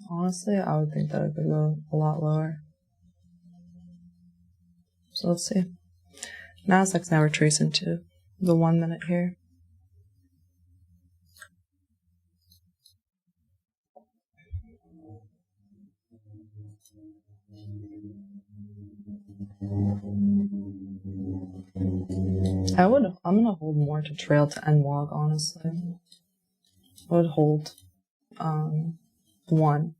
Honestly, I would think that it could go a lot lower. So let's see. Nasdaq's now retracing to the 1 minute here. I'm gonna hold more to trail to end log, honestly. I would hold 1.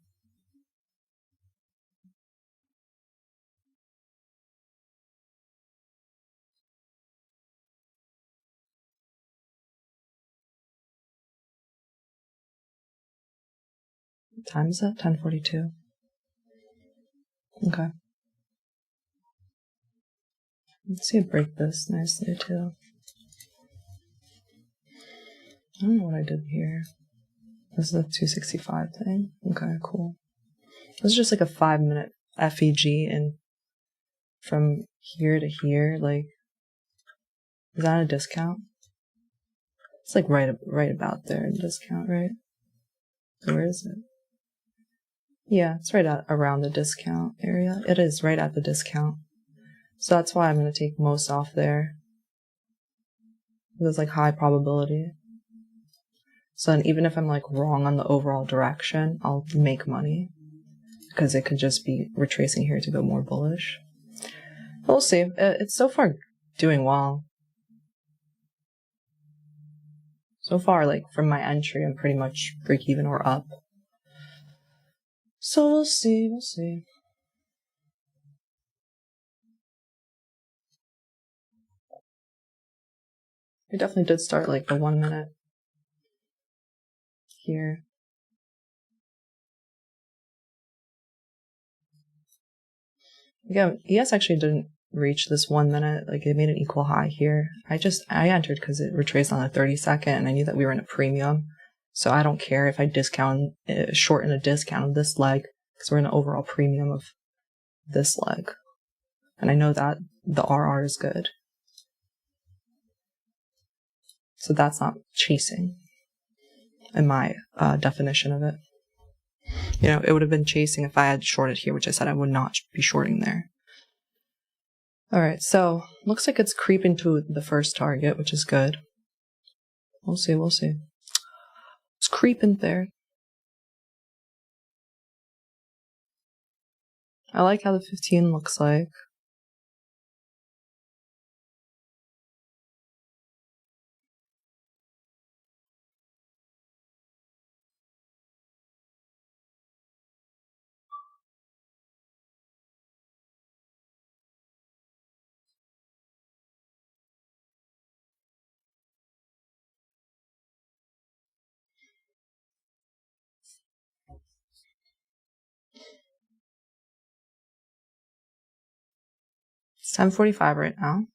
What time is it? 10:42. Okay. Let's see it break this nicely too. I don't know what I did here. This is the 265 thing. Okay, cool. This is just like a 5 minute FEG, and from here to here, like, is that a discount? It's like right about there in discount, right? Where is it? Yeah, it's right at around the discount area. It is right at the discount. So that's why I'm going to take most off there. There's like high probability. So then even if I'm like wrong on the overall direction, I'll make money because it could just be retracing here to go more bullish. We'll see. It's so far doing well. So far, like from my entry, I'm pretty much break even or up. So we'll see. We definitely did start like the 1 minute here. Yeah, ES actually didn't reach this 1 minute. Like it made an equal high here. I entered because it retraced on the 32nd and I knew that we were in a premium. So I don't care if I shorten a discount of this leg because we're in an overall premium of this leg. And I know that the RR is good. So that's not chasing in my definition of it. You know, it would have been chasing if I had shorted here, which I said I would not be shorting there. All right, so looks like it's creeping to the first target, which is good. We'll see. It's creeping there. I like how the 15 looks like. It's 10:45 right now.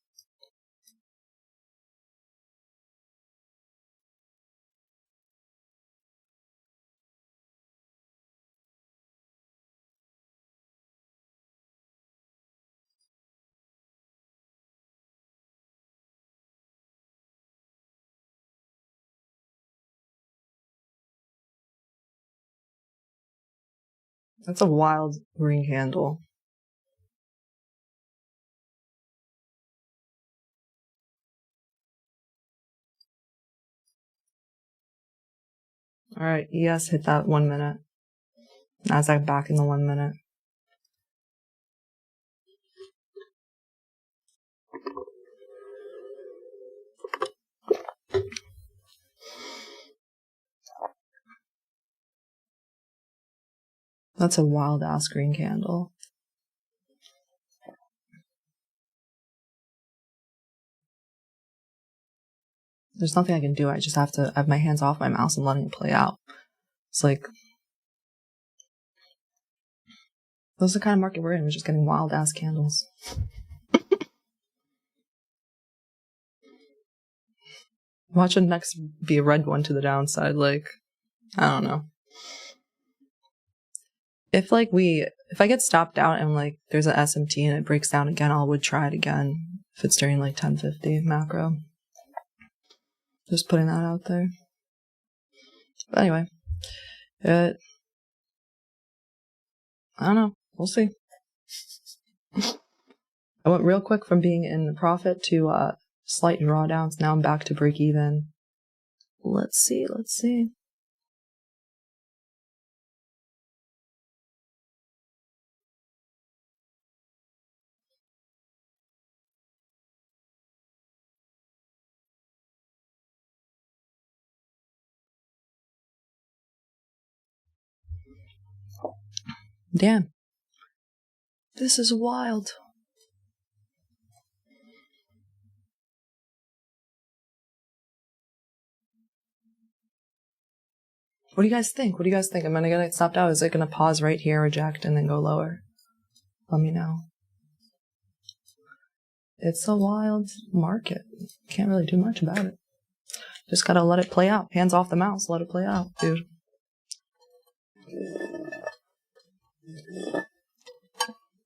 That's a wild ring handle. All right, ES hit that 1 minute. Nasdaq back in the 1 minute. That's a wild ass green candle. There's nothing I can do. I just have to have my hands off my mouse and letting it play out. It's like, this is the kind of market we're in. We're just getting wild ass candles. Watch it next be a red one to the downside. Like, I don't know. If I get stopped out and like there's an SMT and it breaks down again, I would try it again if it's during like 10:50 macro. Just putting that out there. But anyway, I don't know. We'll see. I went real quick from being in profit to slight drawdowns. Now I'm back to break even. Let's see. Damn. This is wild. What do you guys think? I'm gonna get it stopped out. Is it gonna pause right here, reject, and then go lower? Let me know. It's a wild market. Can't really do much about it. Just gotta let it play out. Hands off the mouse. Let it play out, dude.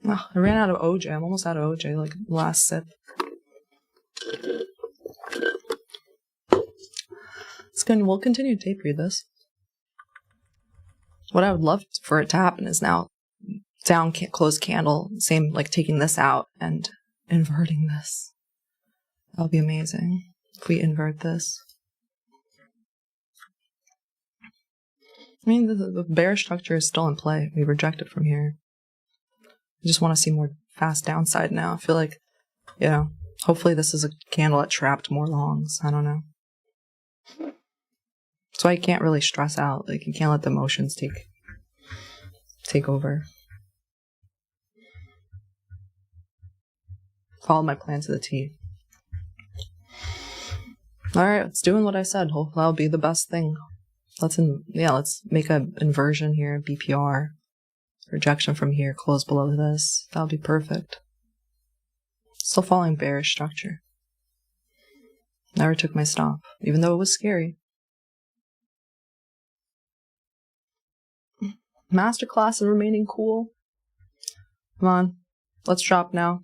Oh, I ran out of OJ. I'm almost out of OJ. Like last sip. We'll continue to tape read this. What I would love for it to happen is now down closed candle, same like taking this out and inverting this. That'll be amazing if we invert this. I mean, the bear structure is still in play. We reject it from here. I just want to see more fast downside now. I feel like, you know, hopefully this is a candle that trapped more longs. I don't know. So I can't really stress out. Like, you can't let the emotions take over. Follow my plan to the T. All right, it's doing what I said. Hopefully that'll be the best thing. Let's make an inversion here, BPR. Rejection from here, close below this. That'll be perfect. Still following bearish structure. Never took my stop, even though it was scary. Masterclass in remaining cool. Come on, let's drop now.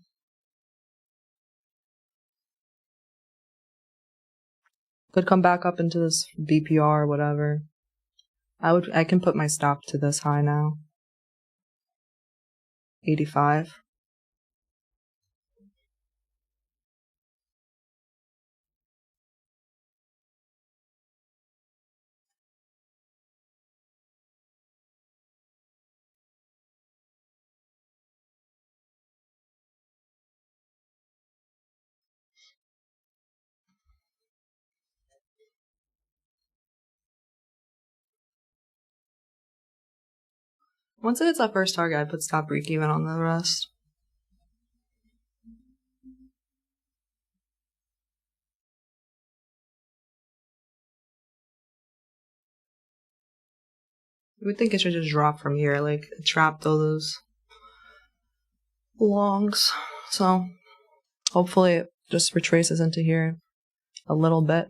Could come back up into this BPR or whatever. I can put my stop to this high now. 85. Once it hits that first target, I put stop break even on the rest. You would think it should just drop from here, like it trapped all those longs. So hopefully it just retraces into here a little bit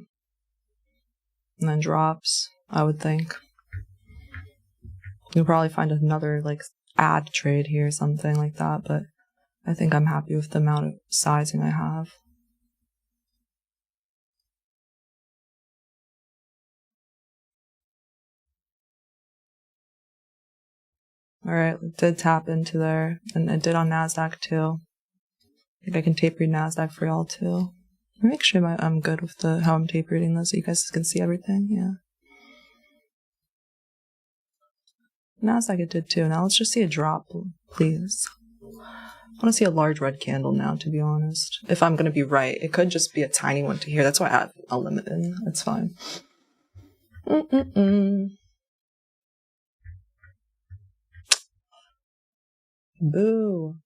and then drops, I would think. You'll probably find another like add trade here, something like that, but I think I'm happy with the amount of sizing I have. Alright, it did tap into there, and it did on NASDAQ too. I think I can tape read NASDAQ for y'all too. Make sure I'm good with how I'm tape reading this so you guys can see everything, yeah. NASDAQ it did too. Now let's just see a drop, please. I want to see a large red candle now, to be honest. If I'm going to be right. It could just be a tiny one to here. That's why I have a limit in. It's fine. Boo.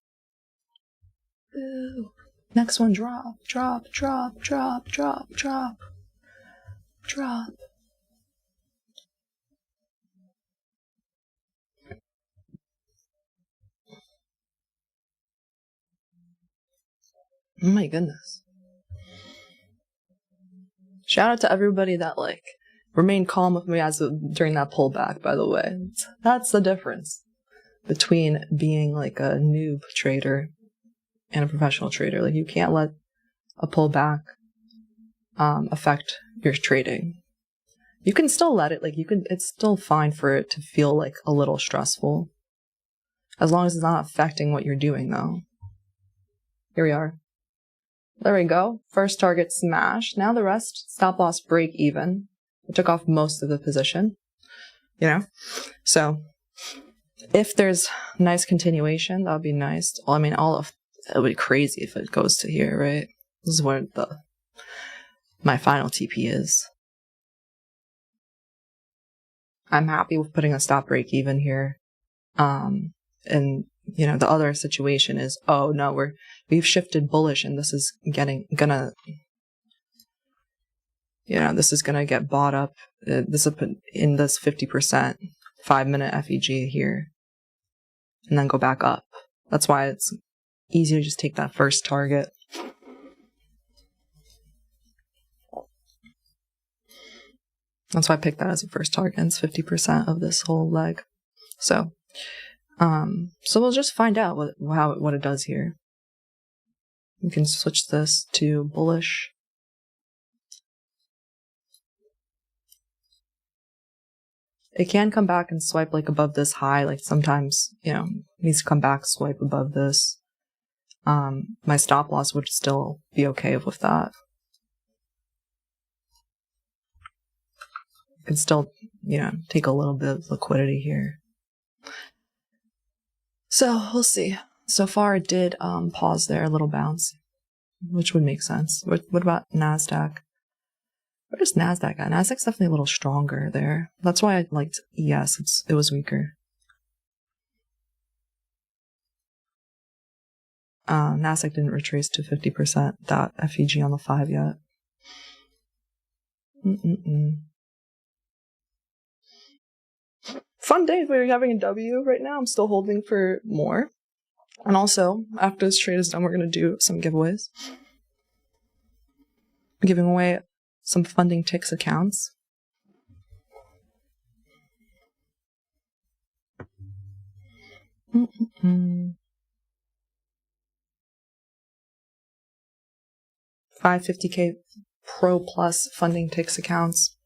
Boo. Next one, drop, drop, drop, drop, drop, drop. Drop. Oh my goodness. Shout out to everybody that remained calm with me during that pullback, by the way. That's the difference between being like a noob trader and a professional trader. Like you can't let a pullback affect your trading. You can still let it, it's still fine for it to feel like a little stressful. As long as it's not affecting what you're doing though. Here we are. There we go. First target smash. Now the rest, stop loss break even. I took off most of the position, So if there's nice continuation, that would be nice. Well, I mean, it would be crazy if it goes to here, right? This is where my final TP is. I'm happy with putting a stop break even here. And the other situation is, oh no, we've shifted bullish and this is this is gonna get bought up. This is in this 50% 5-minute FEG here, and then go back up. That's why it's easier to just take that first target. That's why I picked that as a first target. It's 50% of this whole leg. So we'll just find out what it does here. We can switch this to bullish. It can come back and swipe above this high. Sometimes, it needs to come back, swipe above this. My stop loss would still be okay with that. You can still, take a little bit of liquidity here. So we'll see. So far it did pause there, a little bounce, which would make sense. What about NASDAQ? Where does NASDAQ at? NASDAQ's definitely a little stronger there. That's why I liked ES. It was weaker. NASDAQ didn't retrace to 50% that FEG on the 5 yet. Fun day. We're having a W right now. I'm still holding for more. And also, after this trade is done, we're going to do some giveaways. I'm giving away some funding ticks accounts. $550K Pro Plus funding ticks accounts.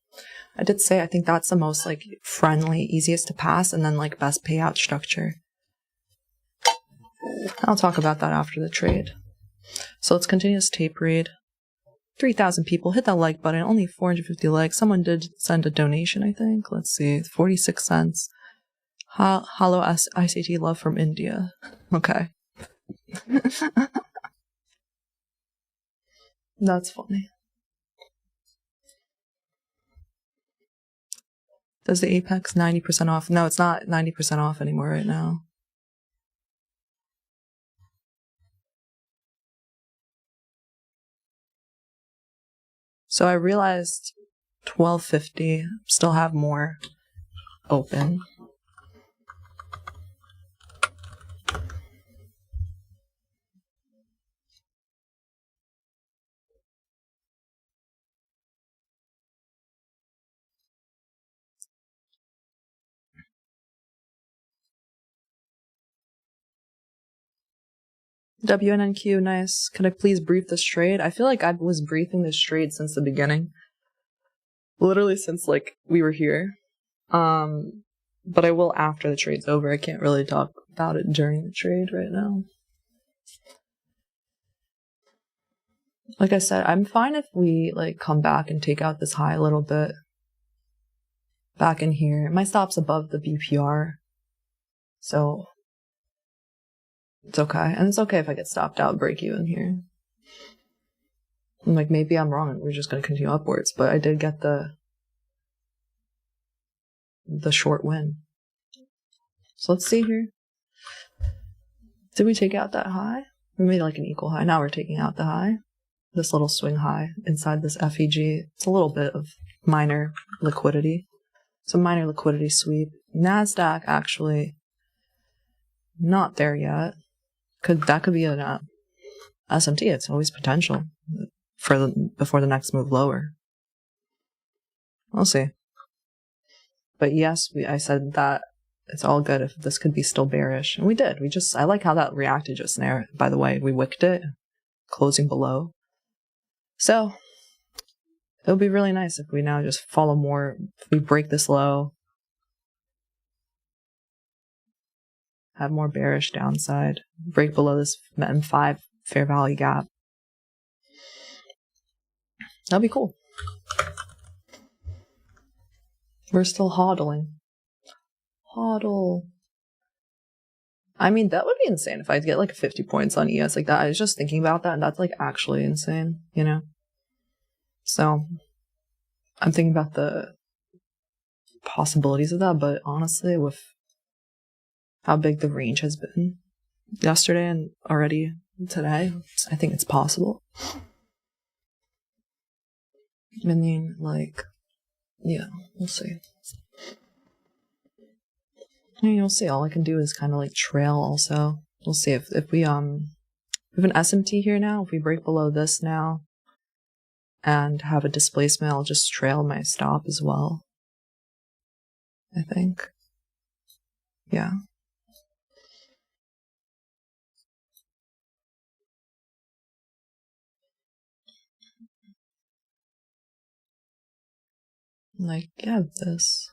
I did say I think that's the most like friendly, easiest to pass, and then like best payout structure. I'll talk about that after the trade. So let's continue this tape read. 3,000 people hit that like button. Only 450 likes. Someone did send a donation, I think. Let's see, 46 cents. Hello, ICT love from India. Okay. That's funny. Does the Apex 90% off? No, it's not 90% off anymore right now. So I realized 1250, still have more open. WNNQ, nice. Can I please brief this trade? I feel like I was briefing this trade since the beginning. Literally since, like, we were here. But I will after the trade's over. I can't really talk about it during the trade right now. Like I said, I'm fine if we, like, come back and take out this high a little bit. Back in here. My stop's above the BPR. So it's okay. And it's okay if I get stopped out, break even here. I'm like, maybe I'm wrong and we're just going to continue upwards. But I did get the short win. So let's see here. Did we take out that high? We made like an equal high. Now we're taking out the high. This little swing high inside this FEG. It's a little bit of minor liquidity. So minor liquidity sweep. NASDAQ actually not there yet. That could be an SMT. It's always potential for before the next move lower. We'll see. But yes, I said that it's all good if this could be still bearish. And we did. I like how that reacted just there. By the way, we wicked it, closing below. So it would be really nice if we now just follow more. If we break this low, have more bearish downside, break below this M5 fair value gap. That'd be cool. We're still hodling. Hodl. I mean, that would be insane if I'd get like 50 points on ES like that. I was just thinking about that, and that's like actually insane, you know? So I'm thinking about the possibilities of that, but honestly, with how big the range has been yesterday and already today, I think it's possible. I mean, like, yeah, we'll see. I mean, you'll see. All I can do is kind of like trail also. We'll see if we have an SMT here now. If we break below this now and have a displacement, I'll just trail my stop as well. I think. Yeah. Like, yeah, this.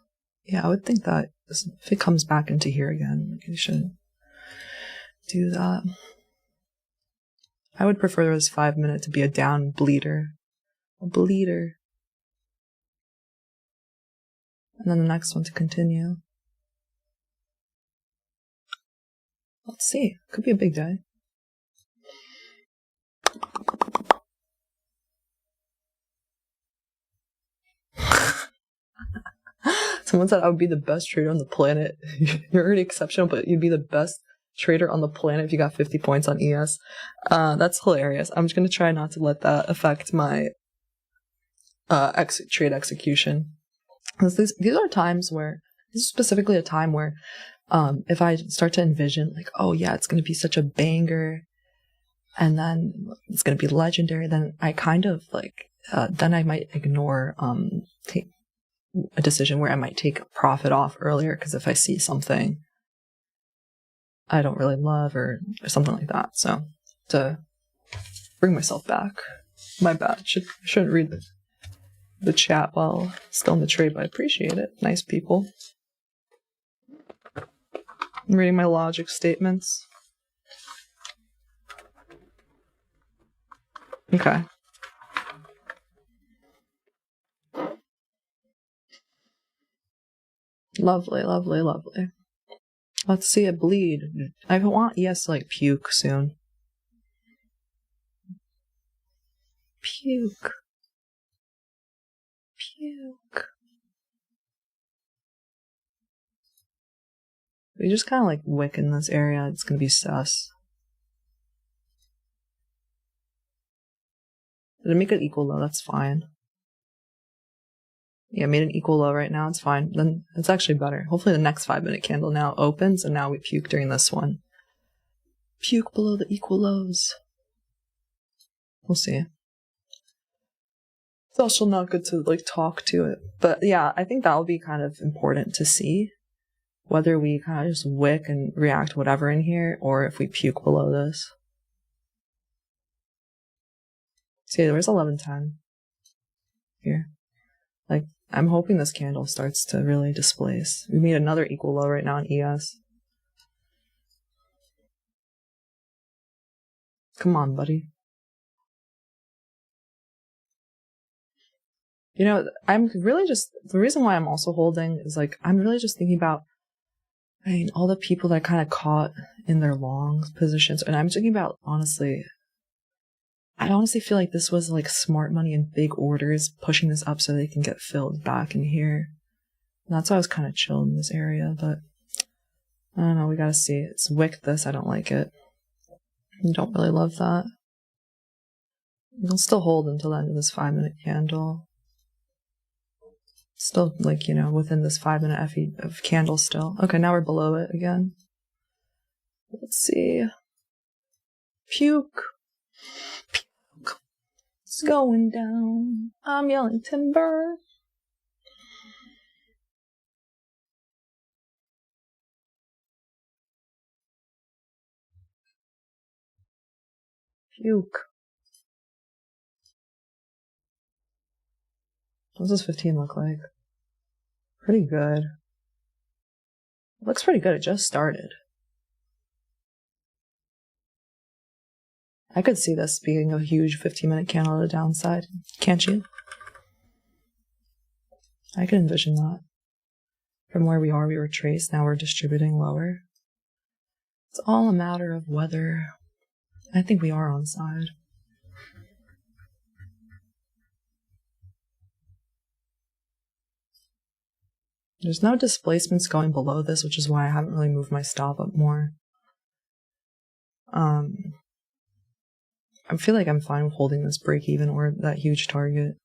Yeah, I would think that if it comes back into here again, like, you should do that. I would prefer this 5 minute to be a down bleeder. A bleeder. And then the next one to continue. Let's see. Could be a big day. Someone said I would be the best trader on the planet. You're already exceptional, but you'd be the best trader on the planet if you got 50 points on ES. That's hilarious. I'm just going to try not to let that affect my trade execution. These are times where, this is specifically a time where if I start to envision like, oh yeah, it's going to be such a banger and then it's going to be legendary, then I kind of like, then I might ignore take a decision where I might take a profit off earlier, because if I see something I don't really love or something like that. So to bring myself back, my bad. Shouldn't read the chat while still in the trade, but I appreciate it. Nice people. I'm reading my logic statements. Okay. Lovely, lovely, lovely. Let's see it bleed. I want ES to like puke soon. Puke. Puke. We just kind of like wick in this area. It's gonna be sus. Did I make it equal low? That's fine. Yeah, made an equal low right now. It's fine. Then it's actually better. Hopefully the next 5-minute candle now opens, and now we puke during this one. Puke below the equal lows. We'll see. It's also not good to like talk to it. But yeah, I think that'll be kind of important to see. Whether we kind of just wick and react whatever in here, or if we puke below this. See, there's 11:10 here. Like, I'm hoping this candle starts to really displace. We made another equal low right now in ES. Come on, buddy. You know, I'm really just, the reason why I'm also holding is like, I'm really just thinking about, I mean, all the people that kind of caught in their long positions. And I'm thinking about, honestly, I honestly feel like this was like smart money and big orders pushing this up so they can get filled back in here. And that's why I was kind of chill in this area, but I don't know, we gotta see. It's wicked this, I don't like it. I don't really love that. It'll still hold until the end of this 5-minute candle. Still, like, you know, within this 5-minute FE of candle still. Okay, now we're below it again. Let's see. Puke. Puke. It's going down. I'm yelling timber. Puke. What does 15 look like? Pretty good. It looks pretty good. It just started. I could see this being a huge 15-minute candle on the downside. Can't you? I could envision that. From where we are, we retraced. Now we're distributing lower. It's all a matter of whether... I think we are on side. There's no displacements going below this, which is why I haven't really moved my stop up more. I feel like I'm fine with holding this break even or that huge target.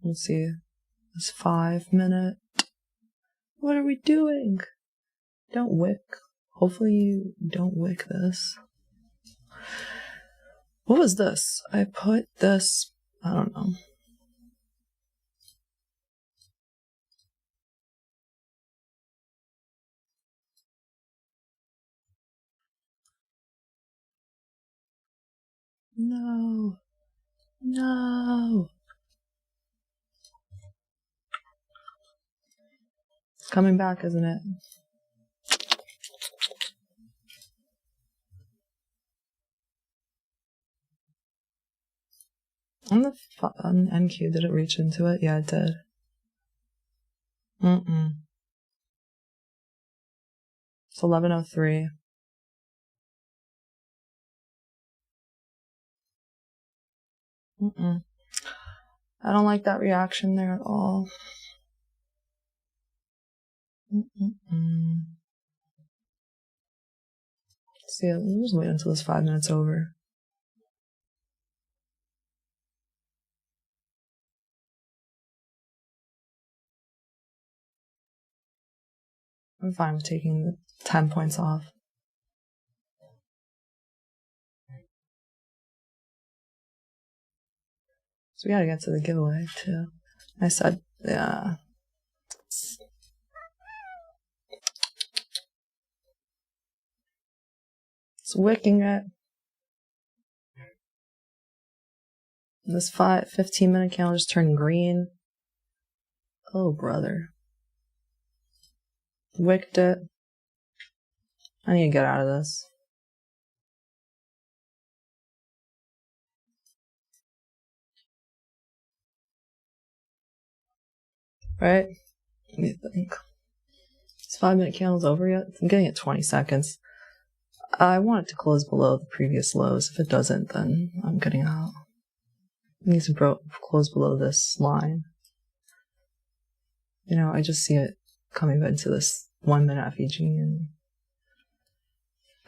Let's see. This 5-minute. What are we doing? Don't wick. Hopefully you don't wick this. What was this? I put this... I don't know. No. No. It's coming back, isn't it? On NQ, did it reach into it? Yeah, it did. It's 11:03. I don't like that reaction there at all. See, we'll just wait until this 5 minutes over. I'm fine with taking the 10 points off. So we gotta get to the giveaway too. I said, yeah. It's wicking it. This 15-minute candle just turned green. Oh, brother. Wicked it. I need to get out of this. Right? Let me think. Is 5-minute candles over yet? I'm getting it 20 seconds. I want it to close below the previous lows. If it doesn't, then I'm getting out. It needs to close below this line. You know, I just see it coming into this 1-minute FEG and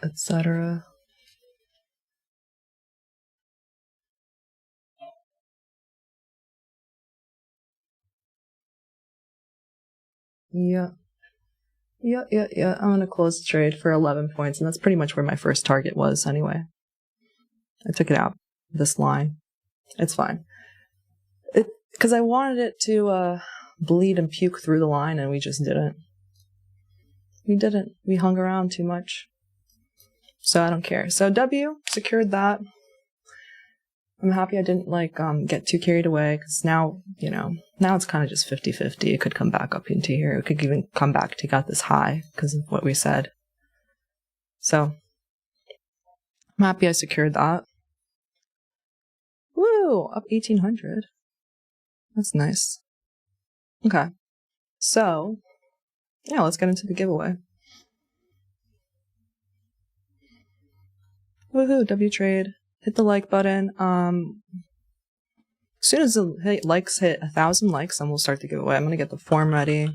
etc. Yeah. I'm gonna close the trade for 11 points, and that's pretty much where my first target was anyway. I took it out, this line. It's fine. Because I wanted it to bleed and puke through the line, and we just didn't. We didn't. We hung around too much. So I don't care. So W, secured that. I'm happy I didn't get too carried away, because now, you know, now it's kind of just 50-50. It could come back up into here. It could even come back to get this high because of what we said. So I'm happy I secured that. Woo! Up 1,800. That's nice. Okay. So, yeah, let's get into the giveaway. Woohoo, W trade. Hit the like button. As soon as the likes hit 1,000 likes, then we'll start the giveaway. I'm gonna get the form ready.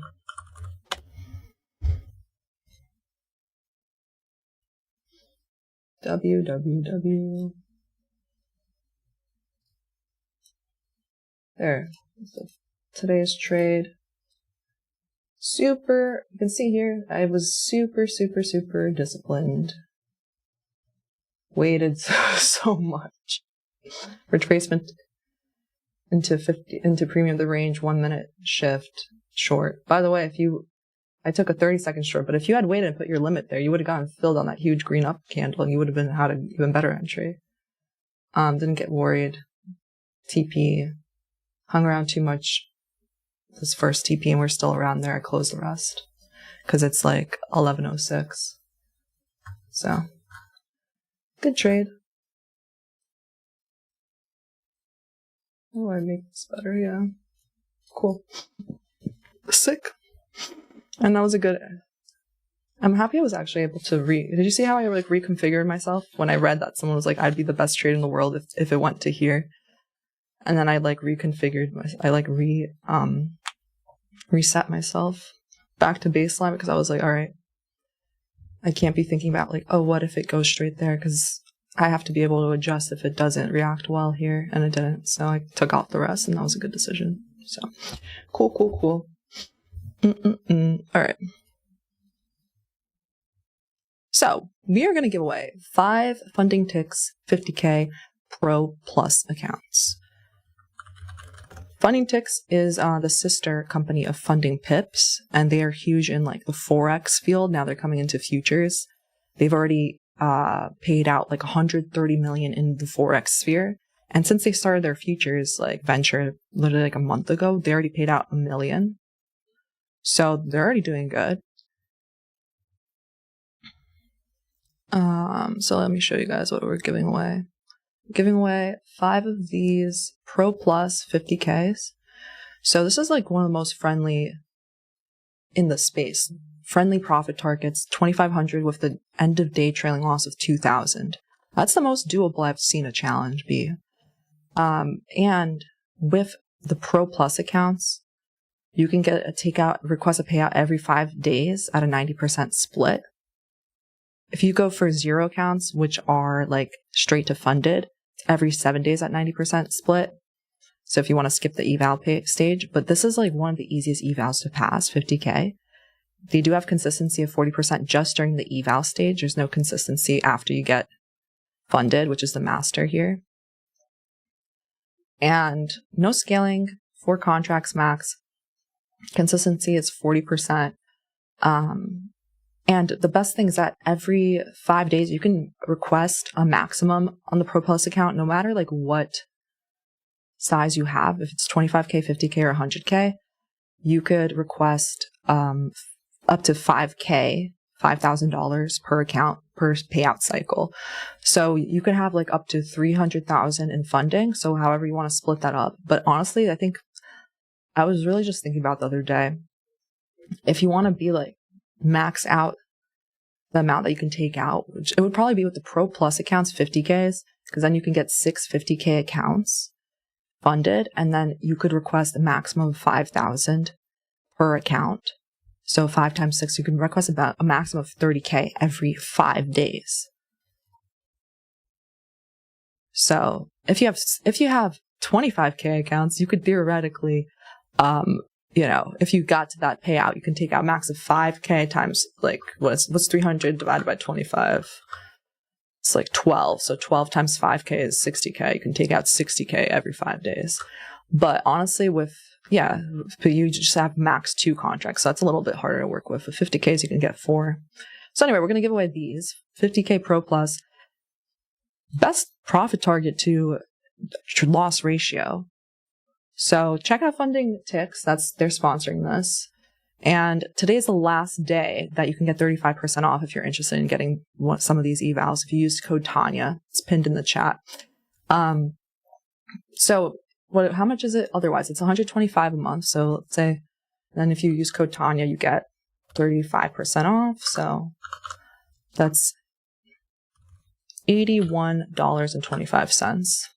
W. There. Today's trade. You can see here, I was super disciplined. Waited so much. Retracement into premium the range, 1-minute shift short. By the way, I took a 30-second short, but if you had waited and put your limit there, you would have gotten filled on that huge green up candle, and you would have had an even better entry. Didn't get worried. TP. Hung around too much this first TP, and we're still around there. I closed the rest because it's like 11:06. So, good trade. Oh, I make this better, yeah. Cool. Sick. And that was a good... I'm happy I was actually able to Did you see how I reconfigured myself when I read that someone was like, I'd be the best trade in the world if it went to here? And then I reconfigured reset myself back to baseline, because I was like, all right, I can't be thinking about oh, what if it goes straight there? Because I have to be able to adjust if it doesn't react well here, and it didn't. So I took off the rest, and that was a good decision. So cool. All right. So we are going to give away 5 Funding Ticks 50K Pro Plus accounts. Funding Ticks is the sister company of Funding Pips, and they are huge in the Forex field. Now they're coming into futures. They've already paid out $130 million in the Forex sphere. And since they started their futures venture literally a month ago, they already paid out $1 million. So they're already doing good. So let me show you guys what we're giving away. We're giving away 5 of these Pro Plus 50Ks. So this is one of the most friendly in the space. Friendly profit targets, 2,500 with the end of day trailing loss of 2,000. That's the most doable I've seen a challenge be. And with the Pro Plus accounts, you can request a payout every 5 days at a 90% split. If you go for 0 accounts, which are straight to funded, every 7 days at 90% split. So if you want to skip the eval stage, but this is one of the easiest evals to pass, 50K. They do have consistency of 40% just during the eval stage. There's no consistency after you get funded, which is the master here. And no scaling, 4 contracts max. Consistency is 40%. And the best thing is that every 5 days you can request a maximum on the Pro Plus account, no matter like what size you have. If it's 25K, 50K, or 100K, you could request up to 5K, $5,000 per account per payout cycle. So you could have like up to 300,000 in funding. So however you want to split that up. But honestly, I think I was really just thinking about the other day, if you want to be like max out the amount that you can take out, which it would probably be with the Pro Plus accounts, 50Ks, because then you can get 6 50K accounts funded, and then you could request a maximum of 5,000 per account. So 5 times 6, you can request about a maximum of 30K every 5 days. So if you have 25K accounts, you could theoretically, if you got to that payout, you can take out max of 5K times like what's 300 divided by 25? It's like 12. So 12 times 5K is 60K. You can take out 60K every 5 days. But honestly, but you just have max 2 contracts. So that's a little bit harder to work with. With 50Ks, you can get 4. So anyway, we're going to give away these 50K Pro Plus. Best profit target to loss ratio. So check out Funding Ticks. They're sponsoring this. And today's the last day that you can get 35% off if you're interested in getting some of these evals. If you use code Tanya, it's pinned in the chat. So how much is it otherwise? It's $125 a month. So let's say, then if you use code Tanya, you get 35% off. So that's $81.25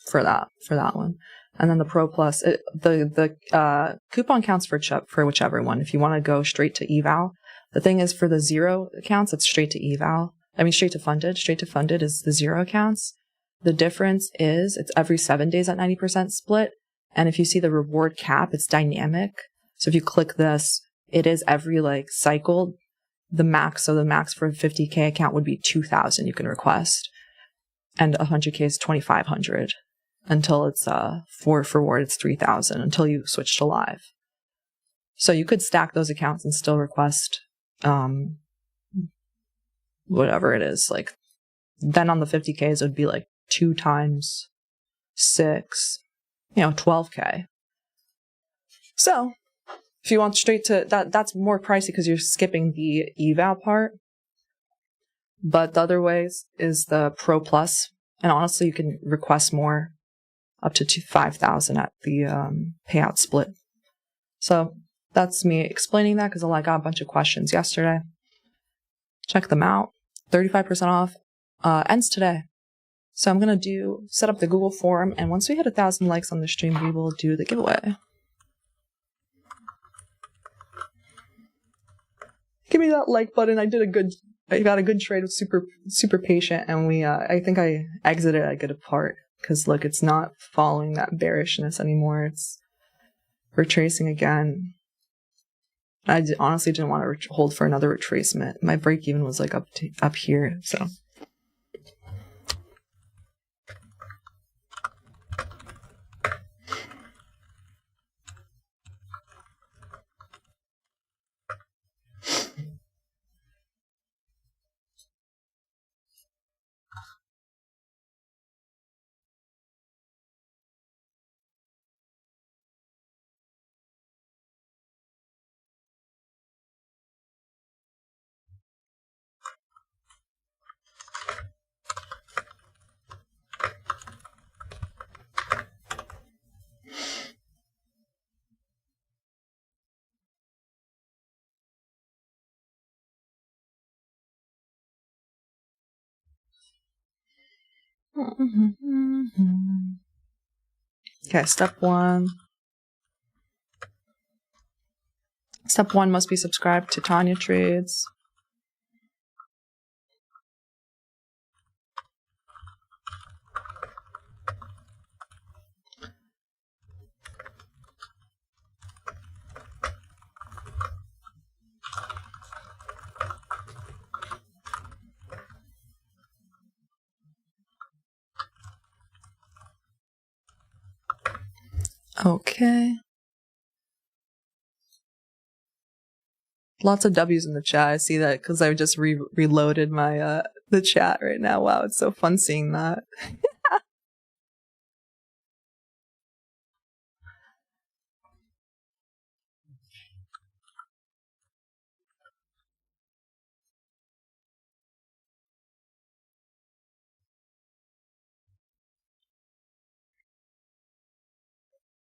for that one. And then the Pro Plus, the coupon counts for whichever one. If you want to go straight to eval, the thing is for the 0 accounts, it's straight to eval. Straight to funded. Straight to funded is the 0 accounts. The difference is it's every 7 days at 90% split. And if you see the reward cap, it's dynamic. So if you click this, it is every cycle. The max for a 50K account would be 2,000 you can request. And 100K is 2,500 until it's for reward, it's 3,000 until you switch to live. So you could stack those accounts and still request whatever it is. Then on the 50Ks, it would be 2 times 6, 12K. So if you want straight to that's more pricey because you're skipping the eval part. But the other ways is the Pro Plus. And honestly, you can request more, up to 5,000 at the payout split. So that's me explaining that because I got a bunch of questions yesterday. Check them out. 35% off ends today. So I'm going to set up the Google form. And once we hit 1,000 likes on the stream, we will do the giveaway. Give me that like button. I got a good trade with super patient, and I think I exited at a good part because look, it's not following that bearishness anymore. It's retracing again. I honestly didn't want to hold for another retracement. My break even was up here, so. Okay, step 1. Step 1 must be subscribed to Tanya Trades. Okay. Lots of W's in the chat. I see that because I just reloaded my the chat right now. Wow, it's so fun seeing that.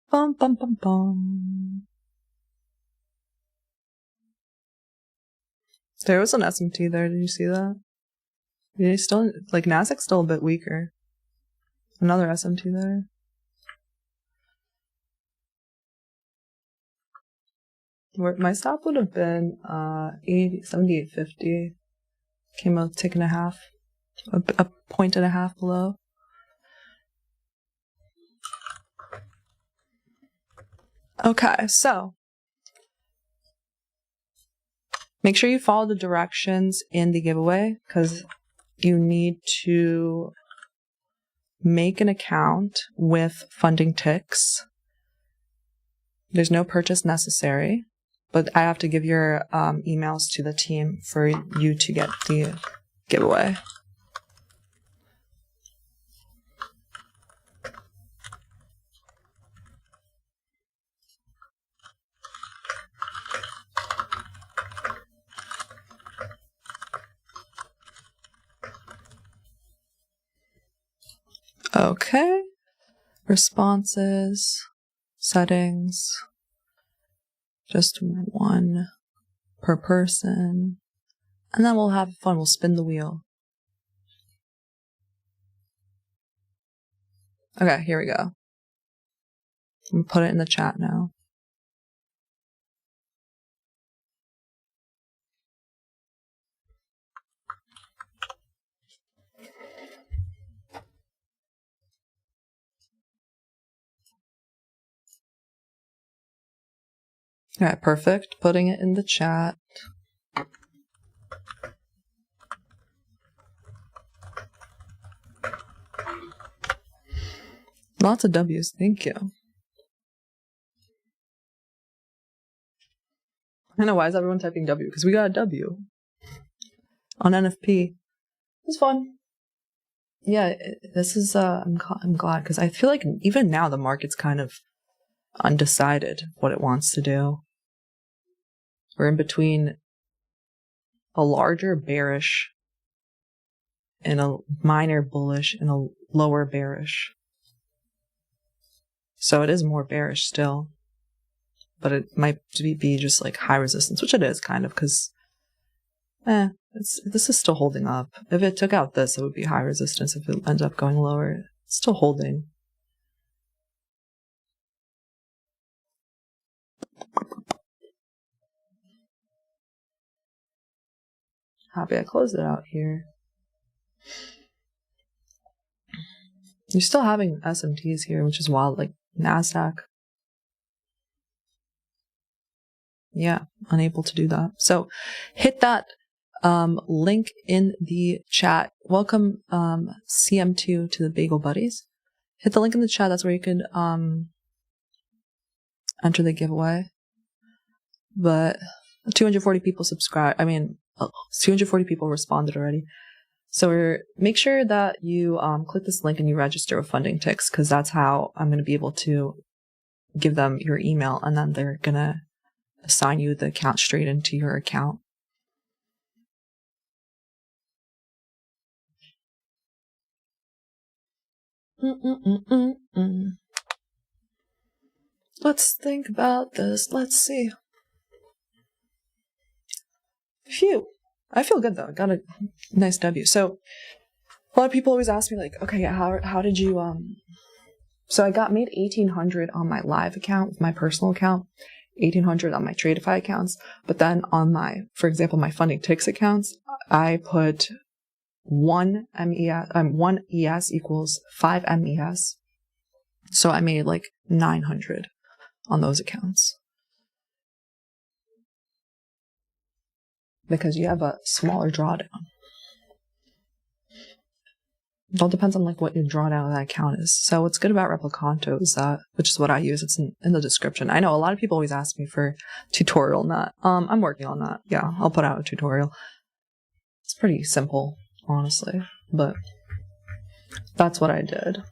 Bum bum bum bum. There was an SMT there. Did you see that? Yeah, still like Nasdaq's still a bit weaker. Another SMT there. Where my stop would have been 78.50. Came a tick and a half, a point and a half below. Okay, so make sure you follow the directions in the giveaway because you need to make an account with funding ticks. There's no purchase necessary, but I have to give your emails to the team for you to get the giveaway. Okay. Responses, settings, just one per person. And then we'll have fun. We'll spin the wheel. Okay, here we go. I'm gonna put it in the chat now. All right, perfect. Putting it in the chat. Lots of W's. Thank you. I know, why is everyone typing W? Because we got a W on NFP. It was fun. Yeah, this is, I'm glad because I feel like even now the market's kind of undecided what it wants to do. We're in between a larger bearish and a minor bullish and a lower bearish. So it is more bearish still, but it might be just like high resistance, which it is kind of because, this is still holding up. If it took out this, it would be high resistance. If it ends up going lower, it's still holding. Happy I closed it out here. You're still having SMTs here, which is wild, like Nasdaq. Yeah, unable to do that. So hit that link in the chat. Welcome CM2 to the Bagel Buddies. Hit the link in the chat. That's where you can enter the giveaway. But 240 people subscribe. 240 people responded already. So make sure that you click this link and you register with Funding Ticks, because that's how I'm going to be able to give them your email, and then they're going to assign you the account straight into your account. Let's think about this. Let's see. Phew. I feel good though. I got a nice W. So a lot of people always ask me like, okay, how did you so I made 1,800 on my live account, my personal account, 1,800 on my Tradeify accounts, but then on for example, my Funding Ticks accounts, I put 1 ES equals 5 MES. So I made like 900 on those accounts. Because you have a smaller drawdown. It all depends on like what your drawdown of that account is. So what's good about Replicanto is that, which is what I use, it's in the description. I know a lot of people always ask me for tutorial on that. I'm working on that. Yeah, I'll put out a tutorial. It's pretty simple, honestly, but that's what I did.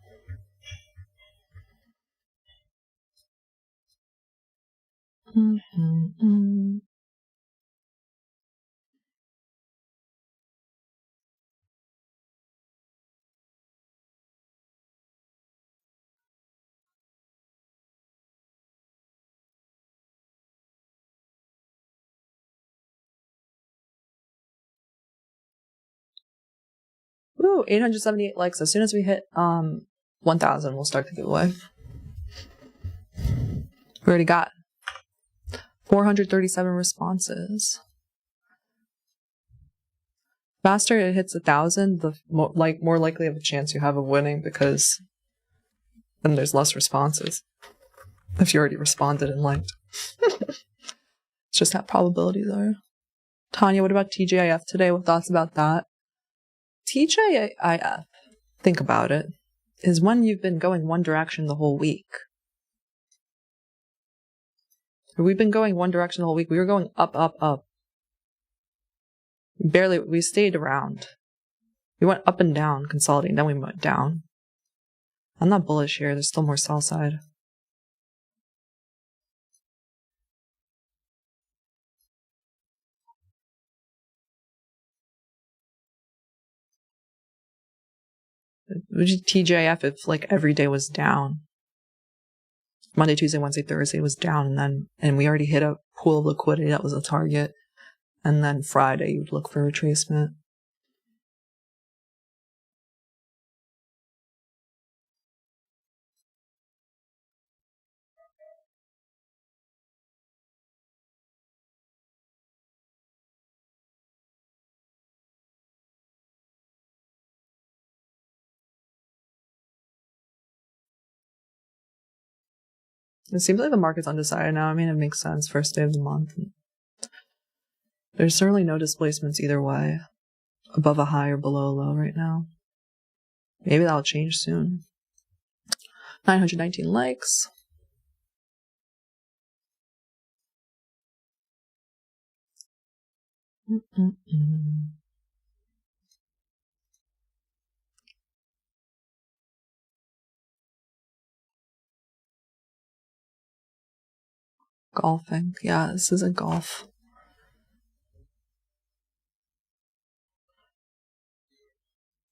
Ooh, 878 likes. As soon as we hit 1,000, we'll start the giveaway. We already got 437 responses. Faster it hits 1,000, the more likely of a chance you have of winning, because then there's less responses if you already responded and liked. It's just how probabilities are. Tanya, what about TGIF today? What thoughts about that? TGIF, think about it, is when you've been going one direction the whole week. We've been going one direction the whole week. We were going up, up, up. Barely, we stayed around. We went up and down, consolidating, then we went down. I'm not bullish here. There's still more sell side. Would you TGIF if like every day was down? Monday, Tuesday, Wednesday, Thursday was down, and we already hit a pool of liquidity that was a target. And then Friday, you'd look for retracement. It seems like the market's undecided now. I mean, it makes sense. First day of the month. There's certainly no displacements either way, above a high or below a low right now. Maybe that'll change soon. 919 likes. Golfing. Yeah, this is a golf.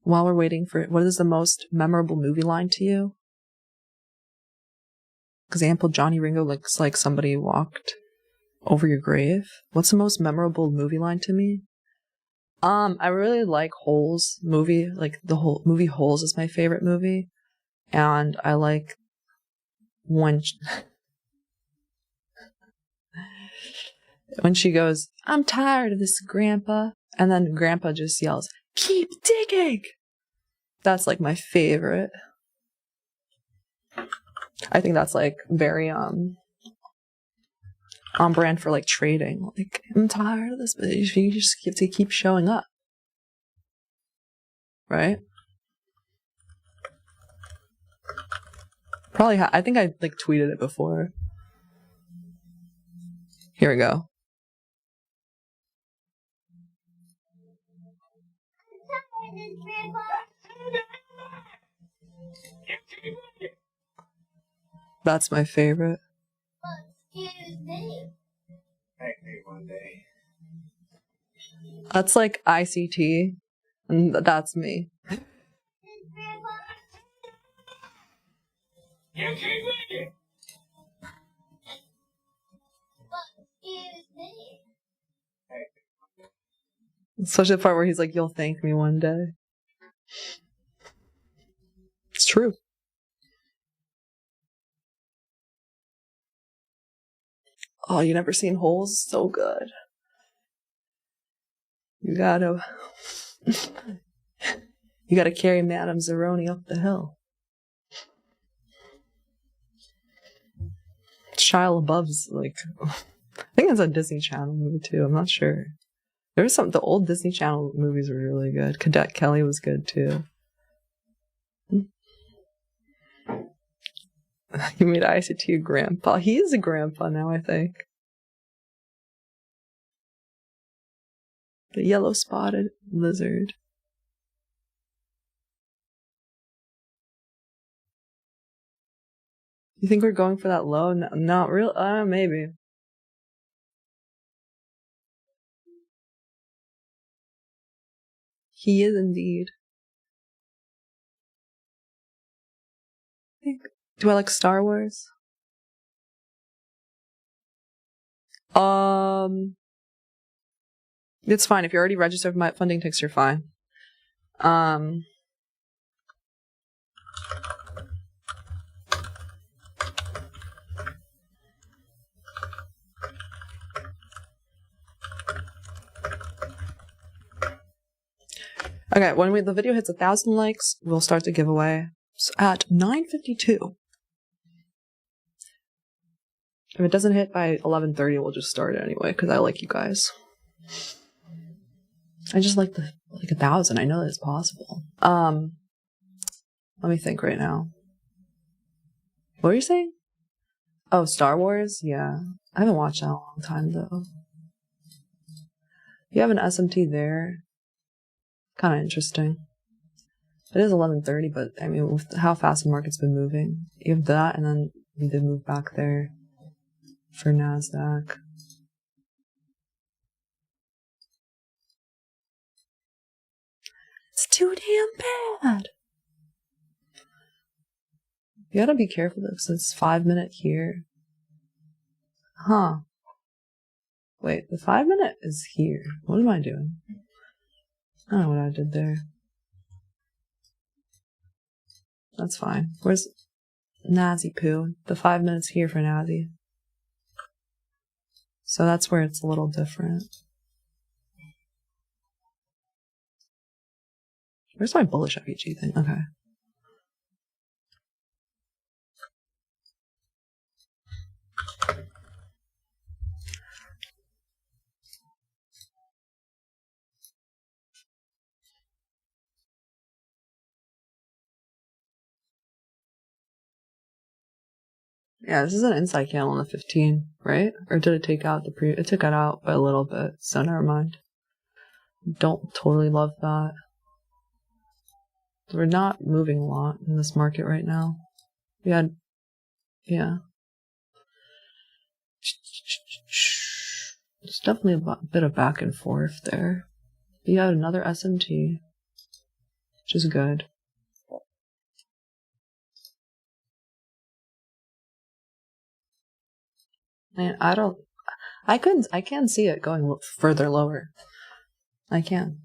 While we're waiting for it, what is the most memorable movie line to you? Example, Johnny Ringo looks like somebody walked over your grave. What's the most memorable movie line to me? I really like Holes movie. Like the whole movie Holes is my favorite movie. And I like when she goes, "I'm tired of this, Grandpa." And then Grandpa just yells, "Keep digging!" That's like my favorite. I think that's like very on brand for like trading. Like, I'm tired of this, but you just have to keep showing up. Right? Probably I think I like tweeted it before. Here we go. That's my favorite. Excuse me. One day. That's like ICT, and that's me. Especially the part where he's like, "You'll thank me one day." It's true. Oh, you never seen Holes? So good. You gotta carry Madame Zeroni up the hill. Shia LaBeouf's like, I think it's a Disney Channel movie too. I'm not sure. There was the old Disney Channel movies were really good. Cadet Kelly was good too. You made ICT a grandpa. He is a grandpa now, I think. The yellow spotted lizard. You think we're going for that low? No, not real. Maybe. He is indeed. Do I like Star Wars? It's fine. If you're already registered for my funding ticks, you're fine. Okay, when the video hits 1,000 likes, we'll start the giveaway at 9:52. If it doesn't hit by 11:30, we'll just start it anyway, because I like you guys. I just like 1,000. I know that it's possible. Let me think right now. What were you saying? Oh, Star Wars? Yeah. I haven't watched that in a long time, though. You have an SMT there. Kind of interesting. It is 11:30, but I mean, with how fast the market's been moving, you have that, and then we did move back there for NASDAQ. It's too damn bad. You gotta be careful though, since it's 5 minute here. Huh. Wait, the 5 minute is here. What am I doing? I don't know what I did there. That's fine. Where's Nazi Poo? The 5 minutes here for Nazi. So that's where it's a little different. Where's my bullish FEG thing? Okay. Yeah, this is an inside candle on the 15, right? Or did it take out the it took it out by a little bit, so never mind. Don't totally love that. We're not moving a lot in this market right now. We had, yeah. It's definitely a bit of back and forth there. You had another SMT, which is good. Man, I can see it going further lower. I can.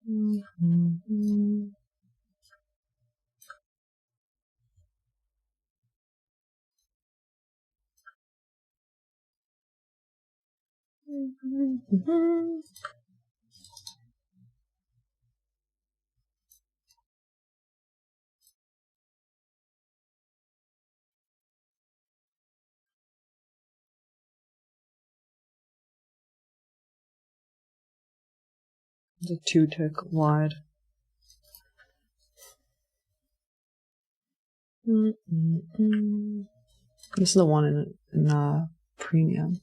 Mm-hmm. Mm-hmm. It's a 2-tick wide. Mm-mm-mm. This is the one in premium.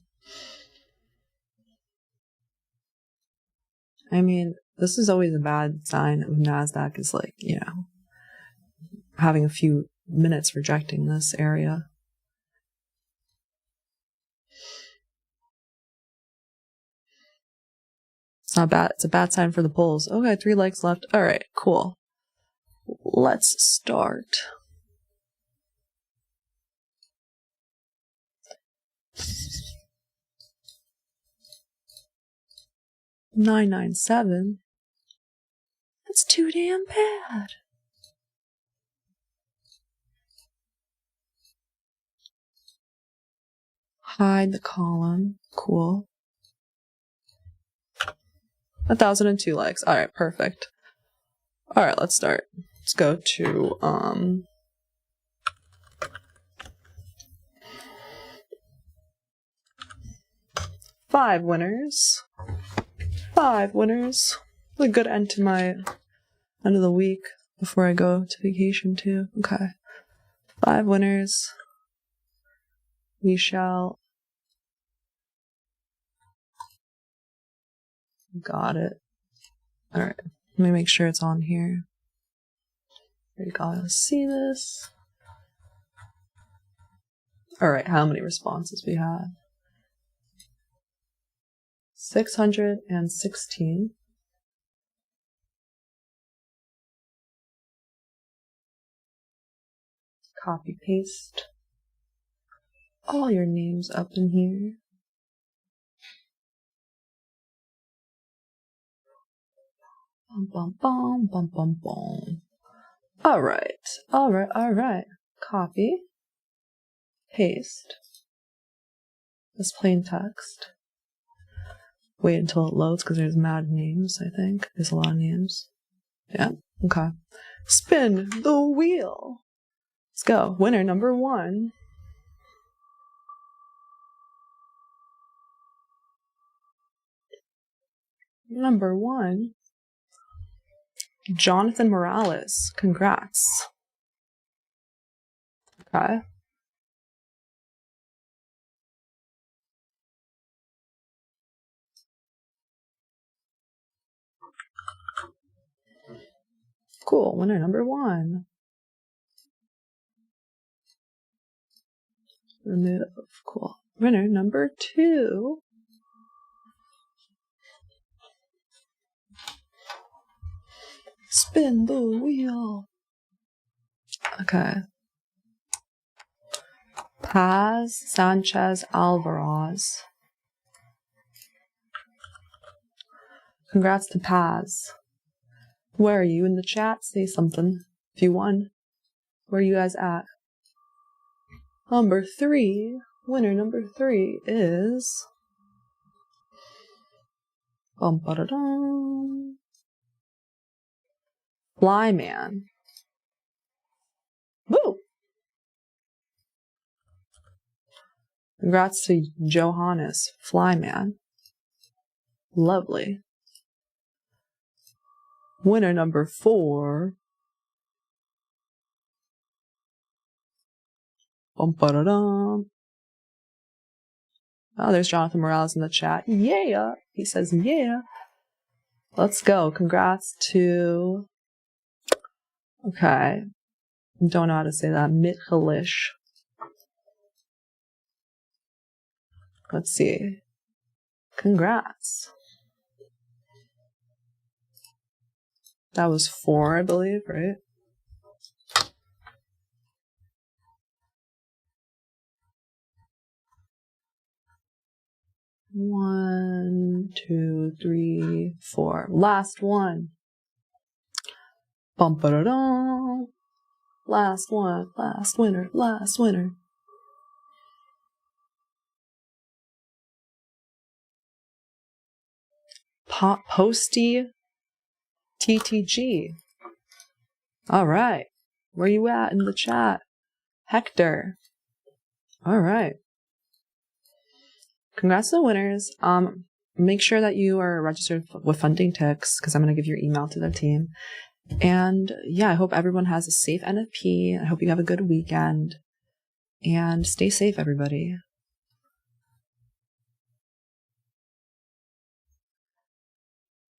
I mean, this is always a bad sign of NASDAQ is like, you know, having a few minutes rejecting this area. It's not bad. It's a bad sign for the bulls. Okay, 3 likes left. All right, cool. Let's start. $9.97. That's too damn bad. Hide the column. Cool. 1,002 likes. All right, perfect. All right, let's start. Let's go to 5 winners. 5 winners. A good end to my end of the week before I go to vacation too. Okay. 5 winners. We shall. Got it. Alright. Let me make sure it's on here. You gotta see this. Alright, how many responses we have? 616. Copy paste all your names up in here. Bum bum bum bum bum bum. Alright. Copy. Paste. This plain text. Wait until it loads because there's mad names, I think. There's a lot of names. Yeah, okay. Spin the wheel. Let's go. Winner number 1. Number 1. Jonathan Morales. Congrats. Okay. Cool. Winner number 1. Remove. Cool. Winner number 2. Spin the wheel. Okay. Paz Sanchez Alvarez. Congrats to Paz. Where are you in the chat? Say something if you won. Where are you guys at? Number 3. Winner number 3 is Flyman. Woo! Congrats to Johannes Flyman. Lovely. Winner number 4. Oh, there's Jonathan Morales in the chat. Yeah! He says yeah. Let's go. Congrats to... Okay. Don't know how to say that. Michalish. Let's see. Congrats. That was 4, I believe, right? One, 2, 3, 4. Last one. Bum-ba-da-dum. Last one. Last winner. Last winner. Posty TTG. All right. Where you at in the chat? Hector. All right. Congrats to the winners. Make sure that you are registered with Funding Ticks because I'm going to give your email to the team. And yeah, I hope everyone has a safe NFP. I hope you have a good weekend. And stay safe, everybody.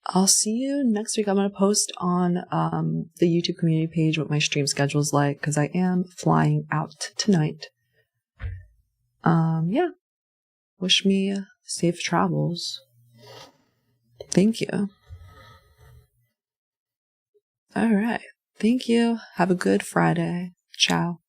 I'll see you next week. I'm going to post on the YouTube community page what my stream schedule is like because I am flying out tonight. Yeah. Wish me safe travels. Thank you. All right. Thank you. Have a good Friday. Ciao.